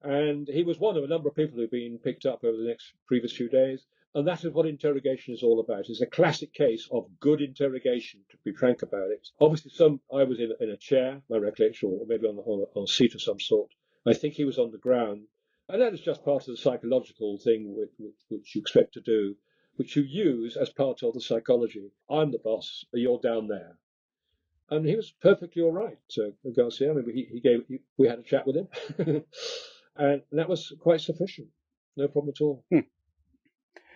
S2: And he was one of a number of people who've been picked up over the previous few days. And that is what interrogation is all about. It's a classic case of good interrogation, to be frank about it. Obviously, I was in a chair, my recollection, or maybe on a seat of some sort. I think he was on the ground. And that is just part of the psychological thing which you expect to do, which you use as part of the psychology. I'm the boss, you're down there. And he was perfectly all right, Garcia. I mean, we had a chat with him, and that was quite sufficient. No problem at all.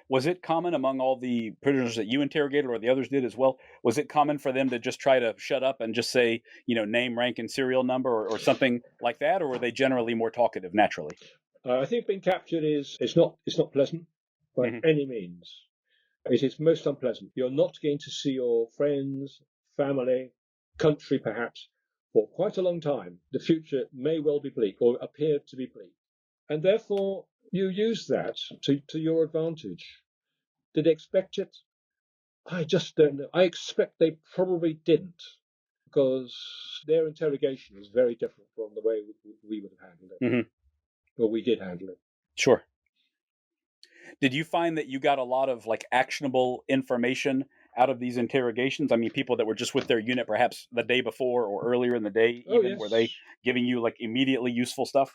S1: Was it common among all the prisoners that you interrogated, or the others did as well? Was it common for them to just try to shut up and just say, name, rank, and serial number, or something like that, or were they generally more talkative naturally?
S2: I think being captured it's not pleasant by any means. It is most unpleasant. You're not going to see your friends, family, country perhaps, for quite a long time. The future may well be bleak or appear to be bleak. And therefore, you use that to your advantage. Did they expect it? I just don't know. I expect they probably didn't, because their interrogation is very different from the way we would have handled it.
S1: Mm-hmm.
S2: Or we did handle it.
S1: Sure. Did you find that you got a lot of actionable information out of these interrogations? I mean, people that were just with their unit perhaps the day before or earlier in the day, even,
S2: yes.
S1: Were they giving you immediately useful stuff?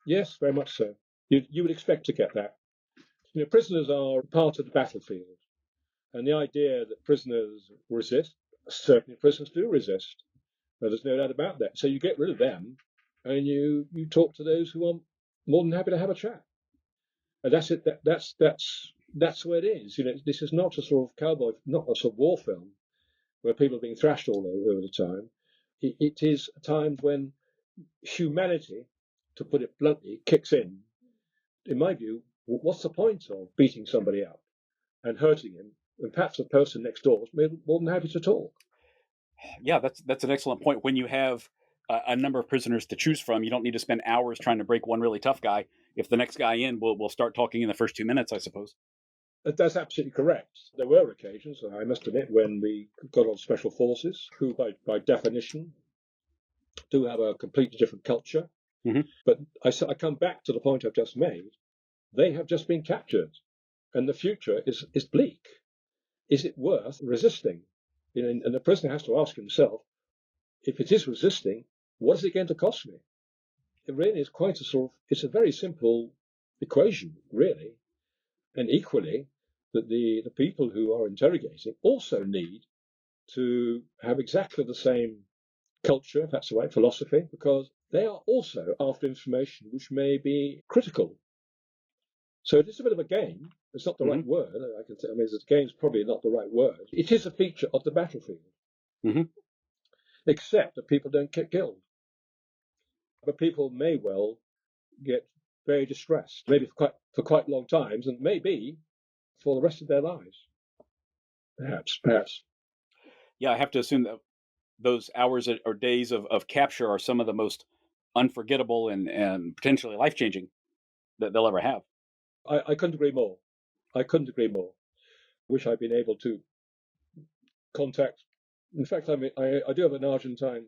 S2: Yes, very much so. You would expect to get that. Prisoners are part of the battlefield, and the idea that prisoners resist, certainly prisoners do resist. There's no doubt about that. So you get rid of them, and you talk to those who are more than happy to have a chat. And that's it. That's the way it is. This is not a sort of cowboy, not a sort of war film where people are being thrashed all over the time. It is a time when humanity, to put it bluntly, kicks in. In my view, what's the point of beating somebody up and hurting him? And perhaps the person next door is more than happy to talk.
S1: Yeah, that's an excellent point. When you have a number of prisoners to choose from, you don't need to spend hours trying to break one really tough guy. If the next guy in will start talking in the first 2 minutes, I suppose.
S2: That's absolutely correct. There were occasions, I must admit, when we got on special forces, who by definition do have a completely different culture.
S1: Mm-hmm.
S2: But I come back to the point I've just made. They have just been captured. and the future is bleak. Is it worth resisting? And the prisoner has to ask himself, if it is resisting, what is it going to cost me? It really is quite it's a very simple equation, really. And equally, that the people who are interrogating also need to have exactly the same culture, if that's the right philosophy, because they are also after information which may be critical. So it is a bit of a game. It's not the right word. The game's probably not the right word. It is a feature of the battlefield, except that people don't get killed. But people may well get very distressed, maybe for quite long times, and maybe for the rest of their lives. Perhaps.
S1: Yeah, I have to assume that those hours or days of capture are some of the most unforgettable and potentially life-changing that they'll ever have.
S2: I couldn't agree more. Wish I'd been able to contact. In fact, I do have an Argentine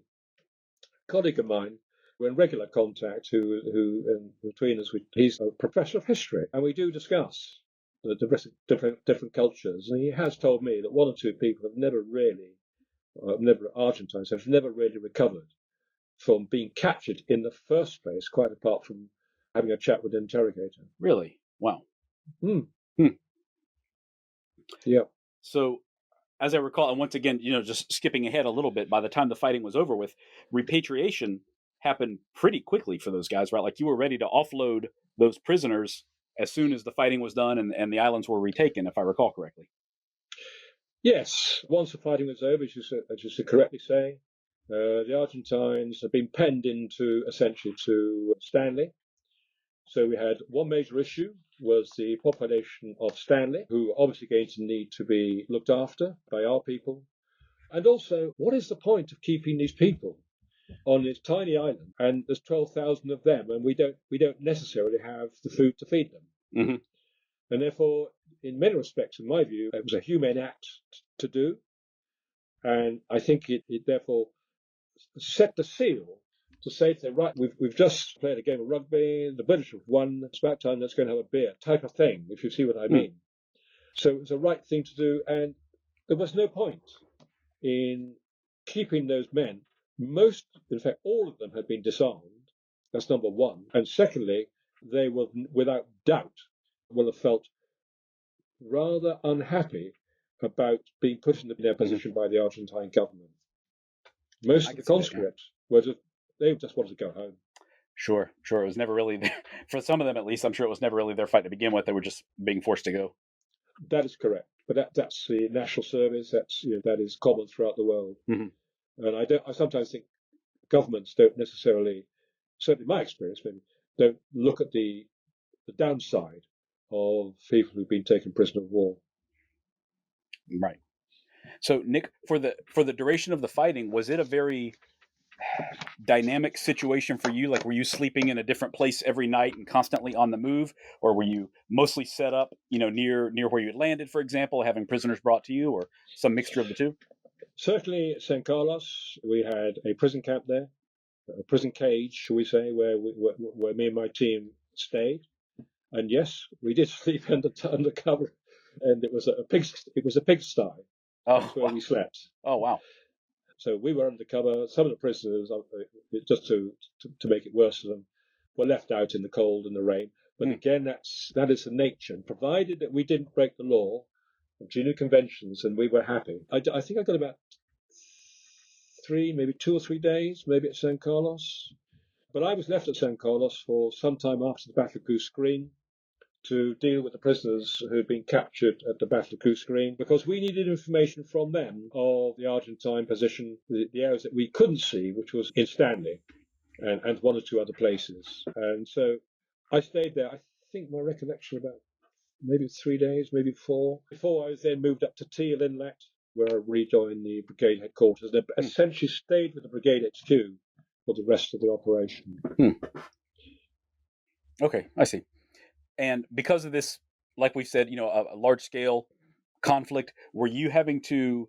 S2: colleague of mine. We're in regular contact. Who between us, he's a professor of history, and we do discuss the different cultures. And he has told me that one or two people have never Argentines have never really recovered from being captured in the first place, quite apart from having a chat with an interrogator.
S1: Really? Wow.
S2: Yeah.
S1: So, as I recall, and once again, just skipping ahead a little bit, by the time the fighting was over with, repatriation happened pretty quickly for those guys, right? Like you were ready to offload those prisoners as soon as the fighting was done and the islands were retaken, if I recall correctly.
S2: Yes. Once the fighting was over, as you correctly say, the Argentines had been penned into essentially to Stanley. So we had one major issue was the population of Stanley, who are obviously going to need to be looked after by our people. And also, what is the point of keeping these people on this tiny island? And there's 12,000 of them, and we don't necessarily have the food to feed them. And therefore, in many respects, in my view, it was a humane act to do. And I think it therefore set the seal to say to them, right, we've just played a game of rugby, the British have won, it's about time let's go and have a beer, type of thing, if you see what I mean. So it was the right thing to do, and there was no point in keeping those men. In fact, all of them had been disarmed. That's number one. And secondly, they will, without doubt, will have felt rather unhappy about being put in their position by the Argentine government. Most of the conscripts they just wanted to go home.
S1: Sure. It was never really, for some of them at least, I'm sure it was never really their fight to begin with. They were just being forced to go.
S2: That is correct. But that's the national service. That is common throughout the world. And I sometimes think governments don't necessarily, certainly my experience, maybe, don't look at the downside of people who've been taken prisoner of war.
S1: Right. So, Nick, for the duration of the fighting, was it a very dynamic situation for you? Like, were you sleeping in a different place every night and constantly on the move, or were you mostly set up, near where you had landed, for example, having prisoners brought to you, or some mixture of the two?
S2: Certainly, at San Carlos, we had a prison camp there, a prison cage, shall we say, where me and my team stayed. And yes, we did sleep under cover, and it was a pigsty. That's where we slept.
S1: Oh, wow.
S2: So we were undercover. Some of the prisoners, just to make it worse for them, were left out in the cold and the rain. But again, that is the nature. And provided that we didn't break the law of Geneva Conventions, and we were happy. I think I got about 2 or 3 days, maybe at San Carlos. But I was left at San Carlos for some time after the Battle of Goose Green to deal with the prisoners who had been captured at the Battle of Goose Green, because we needed information from them of the Argentine position, the areas that we couldn't see, which was in Stanley and one or two other places. And so I stayed there, I think my recollection, about maybe 3 days, maybe 4, before I was then moved up to Teal Inlet, where I rejoined the brigade headquarters and essentially stayed with the brigade HQ for the rest of the operation.
S1: Okay, I see. And because of this, like we said, a large-scale conflict, were you having to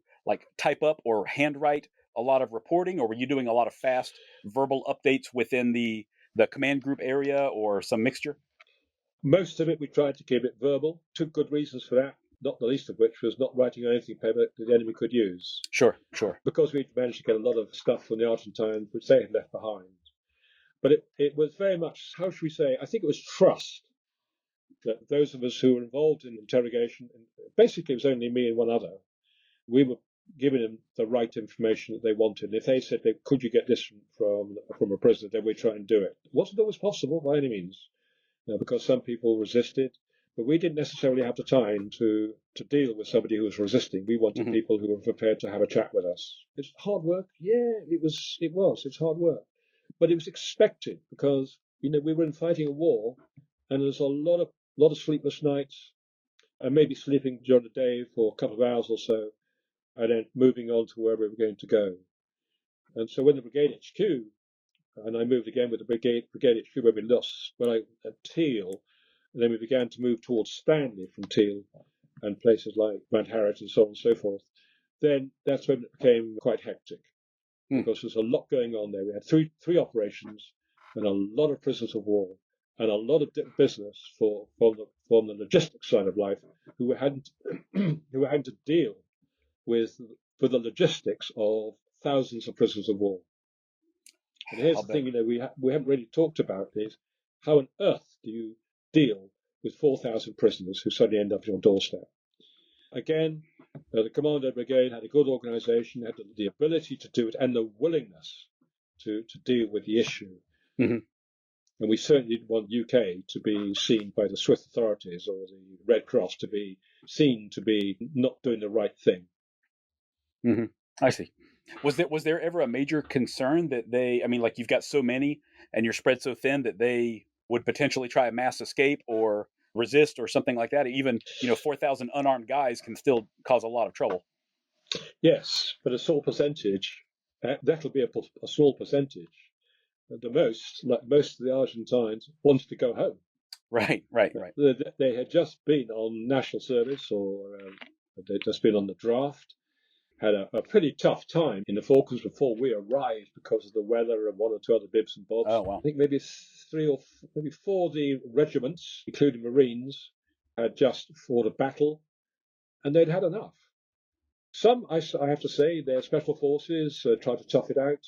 S1: type up or handwrite a lot of reporting, or were you doing a lot of fast verbal updates within the command group area, or some mixture?
S2: Most of it we tried to keep it verbal. Took good reasons for that, not the least of which was not writing on anything paper that the enemy could use.
S1: Sure.
S2: Because we'd managed to get a lot of stuff from the Argentines which they had left behind. But it was very much, how should we say, I think it was trust that those of us who were involved in interrogation, and basically it was only me and one other, we were giving them the right information that they wanted. And if they said, could you get this from a prisoner, then we'd try and do it. It wasn't always possible by any means, because some people resisted. But we didn't necessarily have the time to deal with somebody who was resisting. We wanted people who were prepared to have a chat with us. It's hard work. Yeah, it was. It's hard work. But it was expected because, we were fighting a war and there's a lot of sleepless nights and maybe sleeping during the day for a couple of hours or so and then moving on to where we were going to go. And so when the Brigade HQ, and I moved again with the Brigade HQ where we lost, at Teal, and then we began to move towards Stanley from Teal and places like Mount Harriet and so on and so forth, then that's when it became quite hectic. Because there's a lot going on there. We had three operations and a lot of prisoners of war and a lot of business from the logistics side of life who were having to deal with the logistics of thousands of prisoners of war. And here's the thing, we haven't really talked about is how on earth do you deal with 4,000 prisoners who suddenly end up on your doorstep? Again, the Commando Brigade had a good organisation, had the ability to do it and the willingness to deal with the issue. And we certainly didn't want UK to be seen by the Swiss authorities or the Red Cross to be seen to be not doing the right thing.
S1: I see. Was there ever a major concern that they, like you've got so many and you're spread so thin that they would potentially try a mass escape or resist or something like that? Even 4,000 unarmed guys can still cause a lot of trouble.
S2: Yes, but a small percentage, that'll be a small percentage. The most of the Argentines wanted to go home.
S1: Right.
S2: They had just been on national service or they'd just been on the draft, had a pretty tough time in the Falklands before we arrived because of the weather and one or two other bibs and bobs.
S1: Oh, wow.
S2: I think maybe 3 or maybe 4 of the regiments, including Marines, had just fought a battle and they'd had enough. Some, I have to say, their special forces tried to tough it out.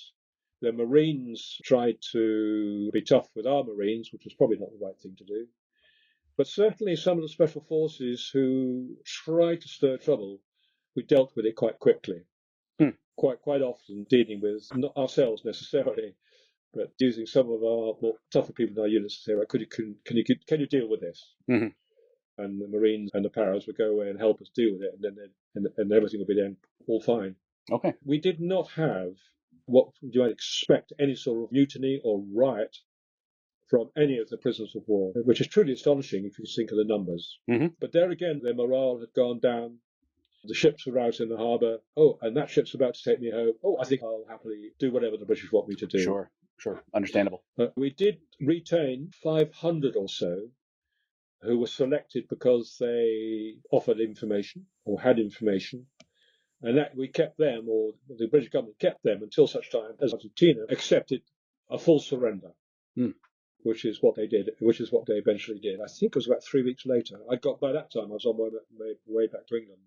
S2: The Marines tried to be tough with our Marines, which was probably not the right thing to do. But certainly some of the special forces who tried to stir trouble, we dealt with it quite quickly. Quite often dealing with, not ourselves necessarily, but using some of our more tougher people in our units to say, right, can you deal with this? And the Marines and the Paras would go away and help us deal with it, and then everything would be then all fine.
S1: Okay.
S2: We did not have what you might expect, any sort of mutiny or riot from any of the prisoners of war, which is truly astonishing if you think of the numbers. But there again, their morale had gone down. The ships were out in the harbour. Oh, and that ship's about to take me home. Oh, I think I'll happily do whatever the British want me to do.
S1: Sure. Understandable.
S2: We did retain 500 or so who were selected because they offered information or had information. And that we kept them, or the British government kept them until such time as Argentina accepted a full surrender, which is what they did, which is what they eventually did. I think it was about 3 weeks later. By that time, I was on my way back to England.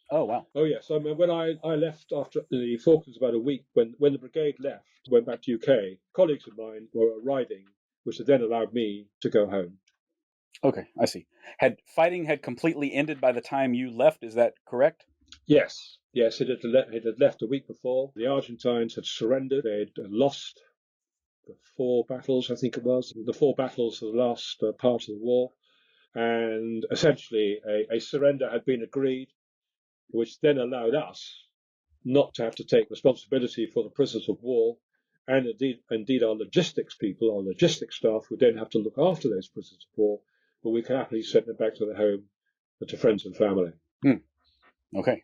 S1: Oh, wow.
S2: Oh, yes. I mean, when I left after the Falklands, about a week, when the brigade left, went back to UK, colleagues of mine were arriving, which then allowed me to go home.
S1: Okay, I see. Fighting had completely ended by the time you left, is that correct?
S2: Yes, it had left a week before. The Argentines had surrendered. They'd lost the 4 battles, I think it was. The 4 battles of the last part of the war. And essentially a surrender had been agreed, which then allowed us not to have to take responsibility for the prisoners of war. And indeed our logistics people, our logistics staff would then have to look after those prisoners of war, but we can happily send them back to their home, to friends and family.
S1: Okay.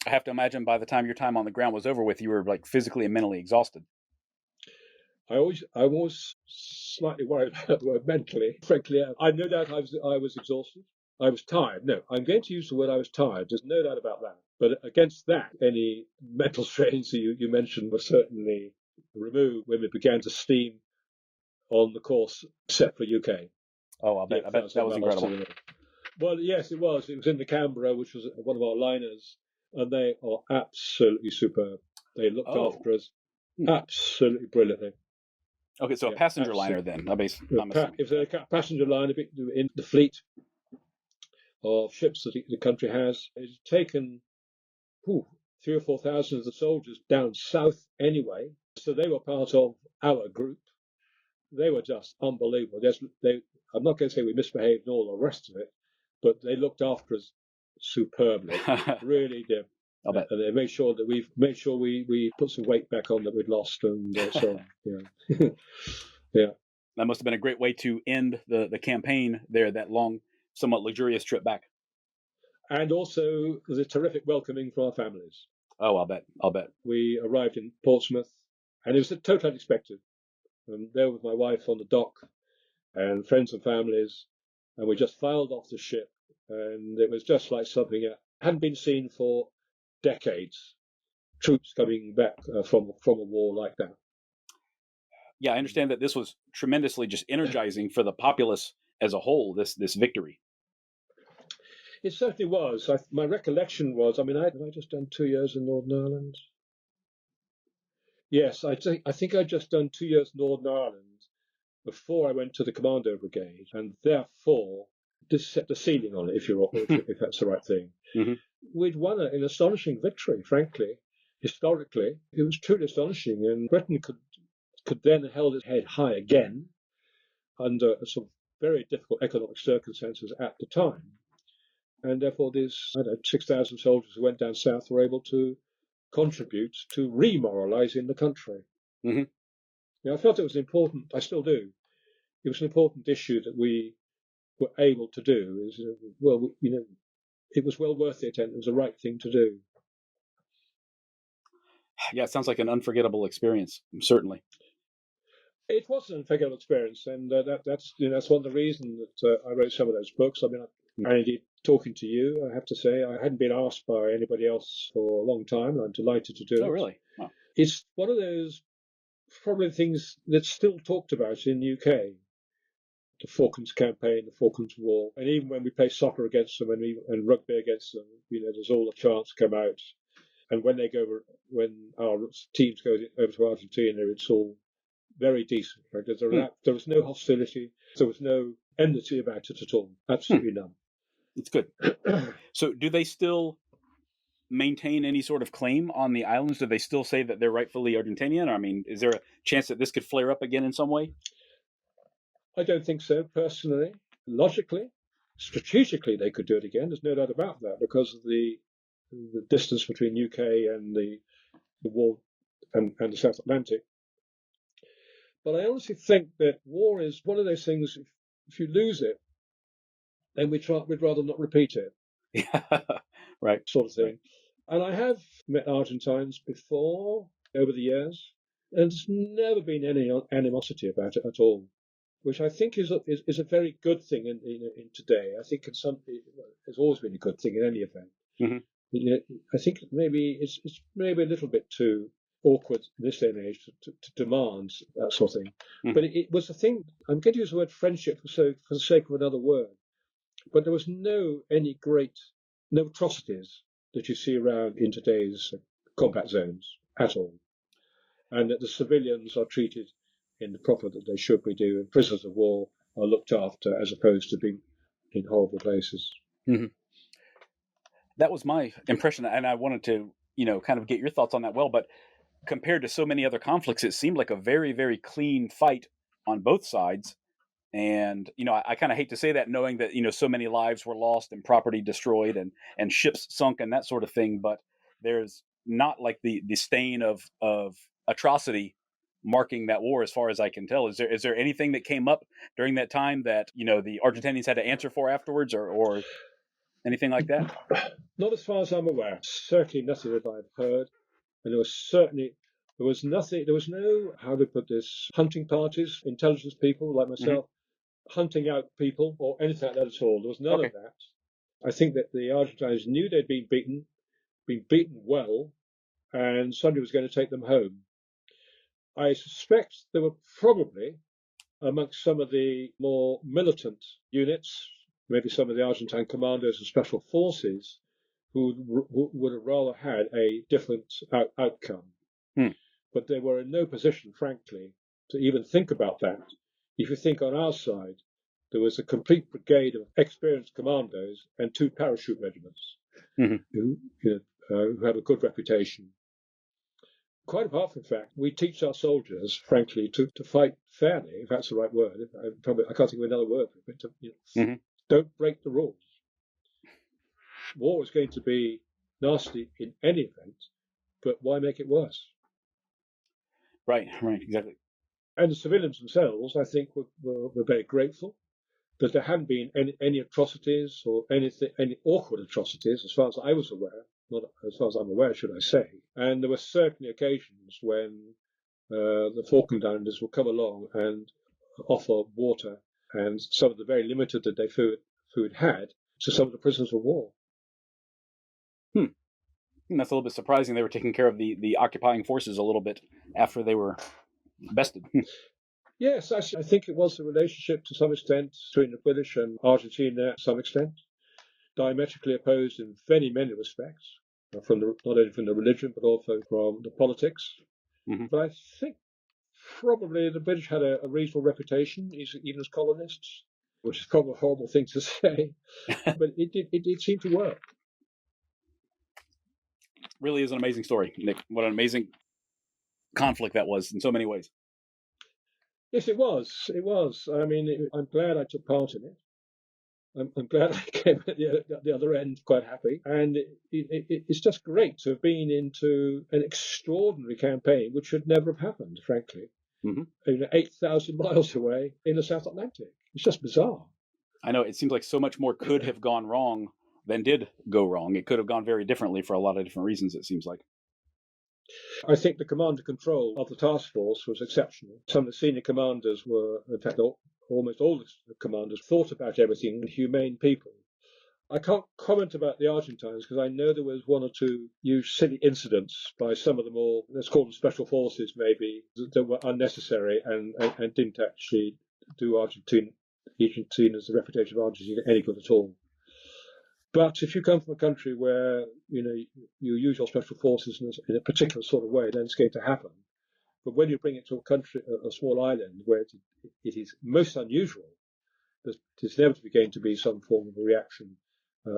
S1: I have to imagine by the time your time on the ground was over with, you were like physically and mentally exhausted.
S2: I was slightly worried about the word mentally. Frankly, I no doubt I was exhausted. I was tired. No, I'm going to use the word I was tired. There's no doubt about that. But against that, any mental strains you mentioned were certainly removed when we began to steam on the course, except for UK.
S1: Oh,
S2: the
S1: I bet
S2: Falklands
S1: that was
S2: Malvinas to
S1: incredible.
S2: the north. Well, yes, it was. It was in the Canberra, which was one of our liners, and they are absolutely superb. They looked
S1: Oh,
S2: after us
S1: hmm.
S2: absolutely brilliantly.
S1: Okay, so a
S2: Yeah,
S1: passenger liner
S2: absolutely.
S1: then. I'm assuming.
S2: If they're a passenger liner in the fleet of ships that the country has, it's taken 3 or 4 thousand of the soldiers down south anyway. So they were part of our group. They were just unbelievable. I'm not going to say we misbehaved and all the rest of it, but they looked after us superbly, really did.
S1: I'll bet.
S2: And they made sure that we put some weight back on that we'd lost and so on. Yeah, yeah.
S1: That must have been a great way to end the campaign there, that long, somewhat luxurious trip back.
S2: And also the terrific welcoming from our families.
S1: Oh, I'll bet. I'll bet.
S2: We arrived in Portsmouth, and it was totally unexpected. And there was my wife on the dock, and friends and families, and we just filed off the ship, and it was just like something that hadn't been seen for decades. Troops coming back from a war like that.
S1: Yeah, I understand that this was tremendously just energizing for the populace as a whole. This victory.
S2: It certainly was. My recollection was, I mean, I just done 2 years in Northern Ireland. Yes, I think I'd just done 2 years in Northern Ireland before I went to the Commando Brigade, and therefore this set the ceiling on it, if that's the right thing.
S1: Mm-hmm.
S2: We'd won an astonishing victory, frankly. Historically, it was truly astonishing, and Britain could then have held its head high again under some very difficult economic circumstances at the time. And therefore, these 6,000 soldiers who went down south were able to contribute to remoralising the country.
S1: Mm-hmm.
S2: Now, I felt it was important. I still do. It was an important issue that we were able to do. It was well worth it, and it was the right thing to do.
S1: Yeah, it sounds like an unforgettable experience. Certainly.
S2: It was an unforgettable experience, and that's one of the reasons that I wrote some of those books. I mean, and indeed, talking to you, I have to say, I hadn't been asked by anybody else for a long time, and I'm delighted to do it.
S1: Oh, really? Wow.
S2: It's one of those probably things that's still talked about in the UK. The Falklands campaign, the Falklands War, and even when we play soccer against them and rugby against them, there's all the chants come out. And when our teams go over to Argentina, it's all very decent. Right? There was no hostility. There was no enmity about it at all. Absolutely none.
S1: It's good. So do they still maintain any sort of claim on the islands? Do they still say that they're rightfully Argentinian? I mean, is there a chance that this could flare up again in some way?
S2: I don't think so, personally. Logically, strategically, they could do it again. There's no doubt about that because of the distance between UK and the war and the South Atlantic. But I honestly think that war is one of those things. If you lose it, then we'd rather not repeat it.
S1: Yeah, right.
S2: Sort of thing.
S1: Right.
S2: And I have met Argentines before over the years, and there's never been any animosity about it at all, which I think is a very good thing in today. I think it's always been a good thing in any event.
S1: Mm-hmm.
S2: I think maybe it's maybe a little bit too awkward in this day and age to demand that sort of thing. Mm-hmm. But it was a thing. I'm going to use the word friendship for the sake of another word. But there was no atrocities that you see around in today's combat zones at all, and that the civilians are treated in the proper that they should be doing. Prisoners of war are looked after as opposed to being in horrible places.
S1: Mm-hmm. That was my impression, and I wanted to, kind of get your thoughts on that. Well, but compared to so many other conflicts, it seemed like a very, very clean fight on both sides. And, I kind of hate to say that, knowing that, so many lives were lost and property destroyed and ships sunk and that sort of thing. But there's not like the stain of atrocity marking that war, as far as I can tell. Is there anything that came up during that time that, the Argentinians had to answer for afterwards or anything like that?
S2: Not as far as I'm aware. Certainly nothing that I've heard. And there was nothing, there was no, how to put this, hunting parties, intelligence people like myself, hunting out people or anything like that at all. There was none of that. I think that the Argentines knew they'd been beaten well, and somebody was going to take them home. I suspect there were probably amongst some of the more militant units, maybe some of the Argentine commandos and special forces, who would have rather had a different outcome.
S1: Hmm.
S2: But they were in no position, frankly, to even think about that. If you think on our side, there was a complete brigade of experienced commandos and 2 parachute regiments who had a good reputation. Quite apart from the fact, we teach our soldiers, frankly, to fight fairly, if that's the right word. I can't think of another word for it. But don't break the rules. War is going to be nasty in any event, but why make it worse?
S1: Right, exactly.
S2: And the civilians themselves, I think, were very grateful that there hadn't been any atrocities or any awkward atrocities, as far as I was aware. Not as far as I'm aware, should I say. And there were certainly occasions when the Falkland Islanders would come along and offer water and some of the very limited that they food had to some of the prisoners of war.
S1: That's a little bit surprising. They were taking care of the occupying forces a little bit after they were bested.
S2: Yes, I think it was the relationship to some extent between the British and Argentina to some extent, diametrically opposed in many, many respects, not only from the religion but also from the politics. But I think probably the British had a reasonable reputation, even as colonists, which is probably a horrible thing to say, but it did seem to work.
S1: Really is an amazing story, Nick. What an amazing conflict that was in so many ways.
S2: Yes, it was. It was. I mean, I'm glad I took part in it. I'm glad I came at the other end quite happy. And it's just great to have been into an extraordinary campaign, which should never have happened, frankly. 8,000 miles away in the South Atlantic. It's just bizarre.
S1: I know. It seems like so much more could have gone wrong than did go wrong. It could have gone very differently for a lot of different reasons, it seems like.
S2: I think the command and control of the task force was exceptional. Some of the senior commanders were, in fact, almost all the commanders thought about everything, humane people. I can't comment about the Argentines because I know there was 1 or 2 huge silly incidents by some of the more, let's call them special forces maybe, that were unnecessary and didn't actually do Argentina's reputation of Argentina any good at all. But if you come from a country where you use your special forces in a particular sort of way, then it's going to happen. But when you bring it to a country, a small island where it is most unusual, there's inevitably going to be some form of a reaction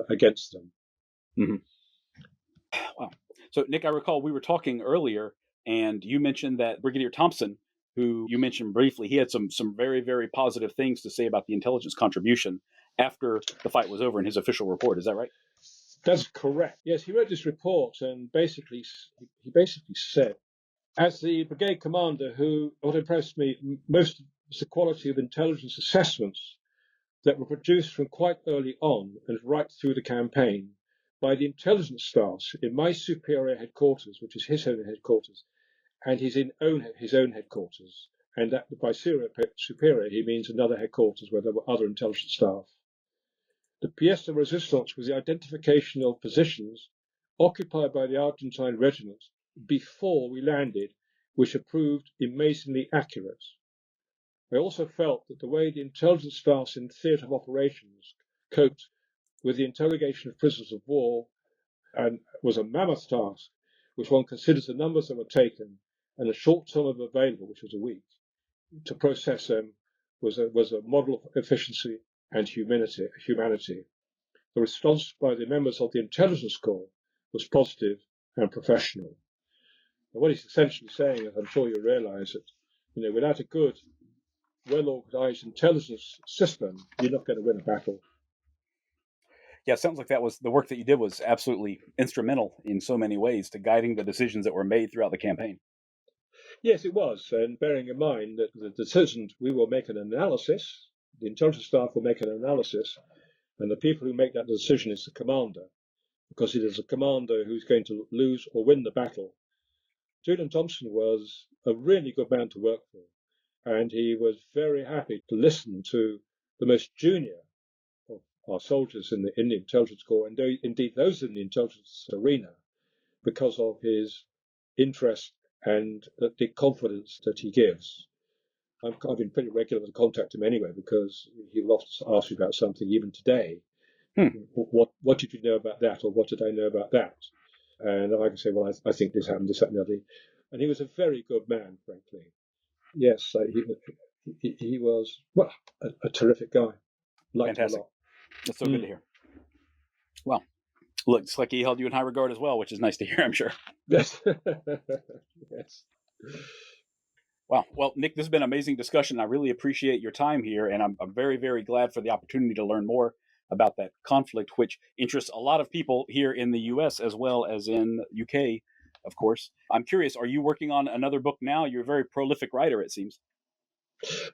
S2: against them.
S1: Wow. So, Nick, I recall we were talking earlier, and you mentioned that Brigadier Thompson, who you mentioned briefly, he had some very, very positive things to say about the intelligence contribution after the fight was over in his official report. Is that right?
S2: That's correct. Yes, he wrote this report, and he basically said, as the brigade commander, what impressed me most was the quality of intelligence assessments that were produced from quite early on and right through the campaign by the intelligence staffs in my superior headquarters, which is his own headquarters, and his own headquarters. And that by superior, he means another headquarters where there were other intelligence staff. The pièce de résistance was the identification of positions occupied by the Argentine regiment before we landed, which have proved amazingly accurate. I also felt that the way the intelligence staffs in theatre of operations coped with the interrogation of prisoners of war and was a mammoth task, which one considers the numbers that were taken and the short term of available, which was a week, to process them was a model of efficiency and humanity. The response by the members of the intelligence corps was positive and professional. And what he's essentially saying, as I'm sure you realise, that without a good, well-organised intelligence system, you're not going to win a battle.
S1: Yeah, it sounds like that was the work that you did was absolutely instrumental in so many ways to guiding the decisions that were made throughout the campaign.
S2: Yes, it was, and bearing in mind that the decisions, we will make an analysis, the intelligence staff will make an analysis, and the people who make that decision is the commander, because it is a commander who's going to lose or win the battle. Julian Thompson was a really good man to work for, and he was very happy to listen to the most junior of our soldiers in the intelligence corps, and indeed those in the intelligence arena, because of his interest and the confidence that he gives. I've been pretty regular to contact him anyway, because he will often ask me about something, even today. What did you know about that, or what did I know about that? And I can say, well, I think this happened, this, that, and the other. And he was a very good man, frankly. Yes, he was, well, a terrific guy. Liked him a
S1: Fantastic.
S2: lot.
S1: That's so good to hear. Well, looks like he held you in high regard as well, which is nice to hear, I'm sure.
S2: Yes. Yes.
S1: Wow. Well, Nick, this has been an amazing discussion. I really appreciate your time here, and I'm very, very glad for the opportunity to learn more about that conflict, which interests a lot of people here in the U.S. as well as in UK, of course. I'm curious, are you working on another book now? You're a very prolific writer, it seems.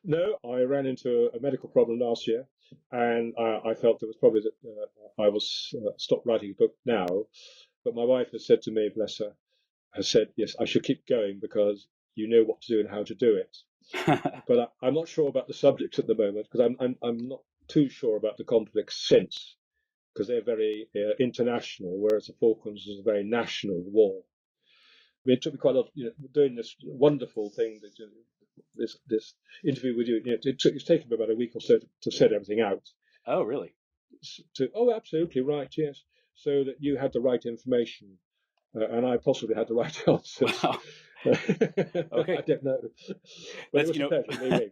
S2: No, I ran into a medical problem last year, and I felt it was probably that I was stopped writing a book now. But my wife has said to me, bless her, has said, yes, I should keep going because you know what to do and how to do it. But I'm not sure about the subjects at the moment, because I'm not too sure about the conflict since, because they're very international, whereas the Falklands is a very national war. I mean, it took me quite a lot, doing this wonderful thing, this interview with you. It's taken me about a week or so to set everything out.
S1: Oh, really?
S2: Oh, absolutely right, yes. So that you had the right information, and I possibly had the right answers.
S1: Wow. Okay.
S2: I don't know. But
S1: That's,
S2: it was a pleasure meeting.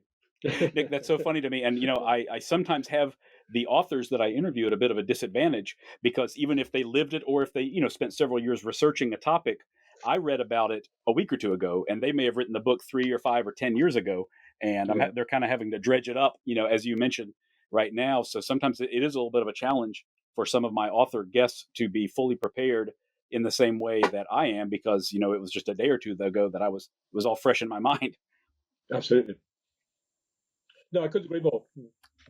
S1: Nick, that's so funny to me. And, I sometimes have the authors that I interview at a bit of a disadvantage, because even if they lived it, or if they, spent several years researching a topic, I read about it a week or two ago, and they may have written the book 3 or 5 or 10 years ago. And they're kind of having to dredge it up, as you mentioned right now. So sometimes it is a little bit of a challenge for some of my author guests to be fully prepared in the same way that I am, because, it was just a day or two ago that it was all fresh in my mind.
S2: Absolutely. No, I couldn't agree more.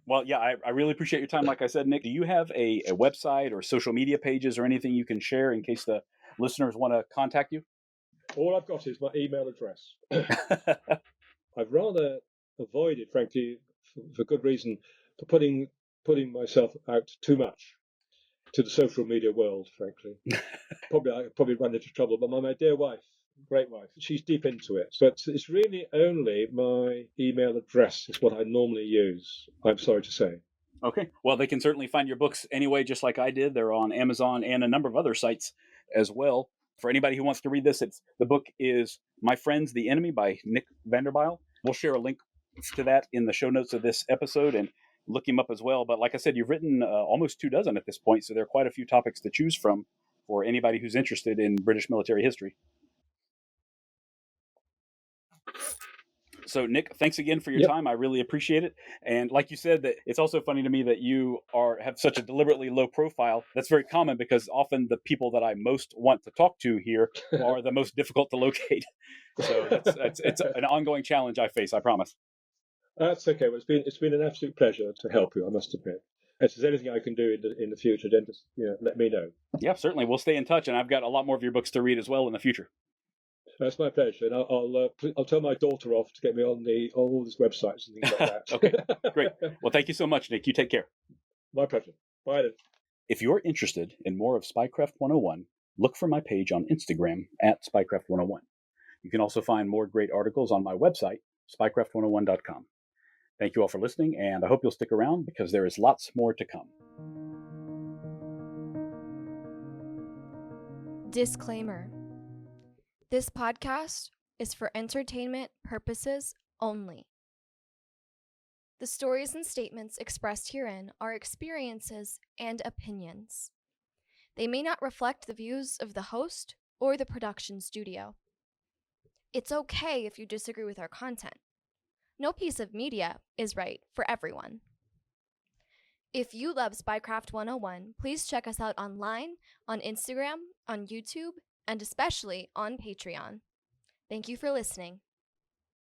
S1: Well, yeah, I really appreciate your time. Like I said, Nick, do you have a website or social media pages or anything you can share in case the listeners want to contact you?
S2: All I've got is my email address. I've rather avoided, frankly, for good reason, for putting myself out too much to the social media world, frankly. I probably run into trouble, but my dear wife, great wife, she's deep into it. But it's really only my email address is what I normally use, I'm sorry to say.
S1: Okay. Well, they can certainly find your books anyway, just like I did. They're on Amazon and a number of other sites as well. For anybody who wants to read this, the book is My Friends, the Enemy by Nick Vanderbijl. We'll share a link to that in the show notes of this episode, and look him up as well. But like I said, you've written almost 24 at this point, so there are quite a few topics to choose from for anybody who's interested in British military history. So, Nick, thanks again for your time. I really appreciate it. And like you said, that it's also funny to me that you have such a deliberately low profile. That's very common, because often the people that I most want to talk to here are the most difficult to locate. So it's an ongoing challenge I face, I promise.
S2: That's okay. Well, it's been an absolute pleasure to help you, I must admit. If there's anything I can do in the future, then just let me know.
S1: Yeah, certainly. We'll stay in touch, and I've got a lot more of your books to read as well in the future.
S2: That's my pleasure, and I'll tell my daughter off to get me on all these websites and things like that.
S1: Okay, great. Well, thank you so much, Nick. You take care.
S2: My pleasure. Bye then.
S1: If you're interested in more of Spycraft 101, look for my page on Instagram at Spycraft 101. You can also find more great articles on my website, spycraft101.com. Thank you all for listening, and I hope you'll stick around, because there is lots more to come.
S3: Disclaimer. This podcast is for entertainment purposes only. The stories and statements expressed herein are experiences and opinions. They may not reflect the views of the host or the production studio. It's okay if you disagree with our content. No piece of media is right for everyone. If you love Spycraft 101, please check us out online, on Instagram, on YouTube, and especially on Patreon. Thank you for listening.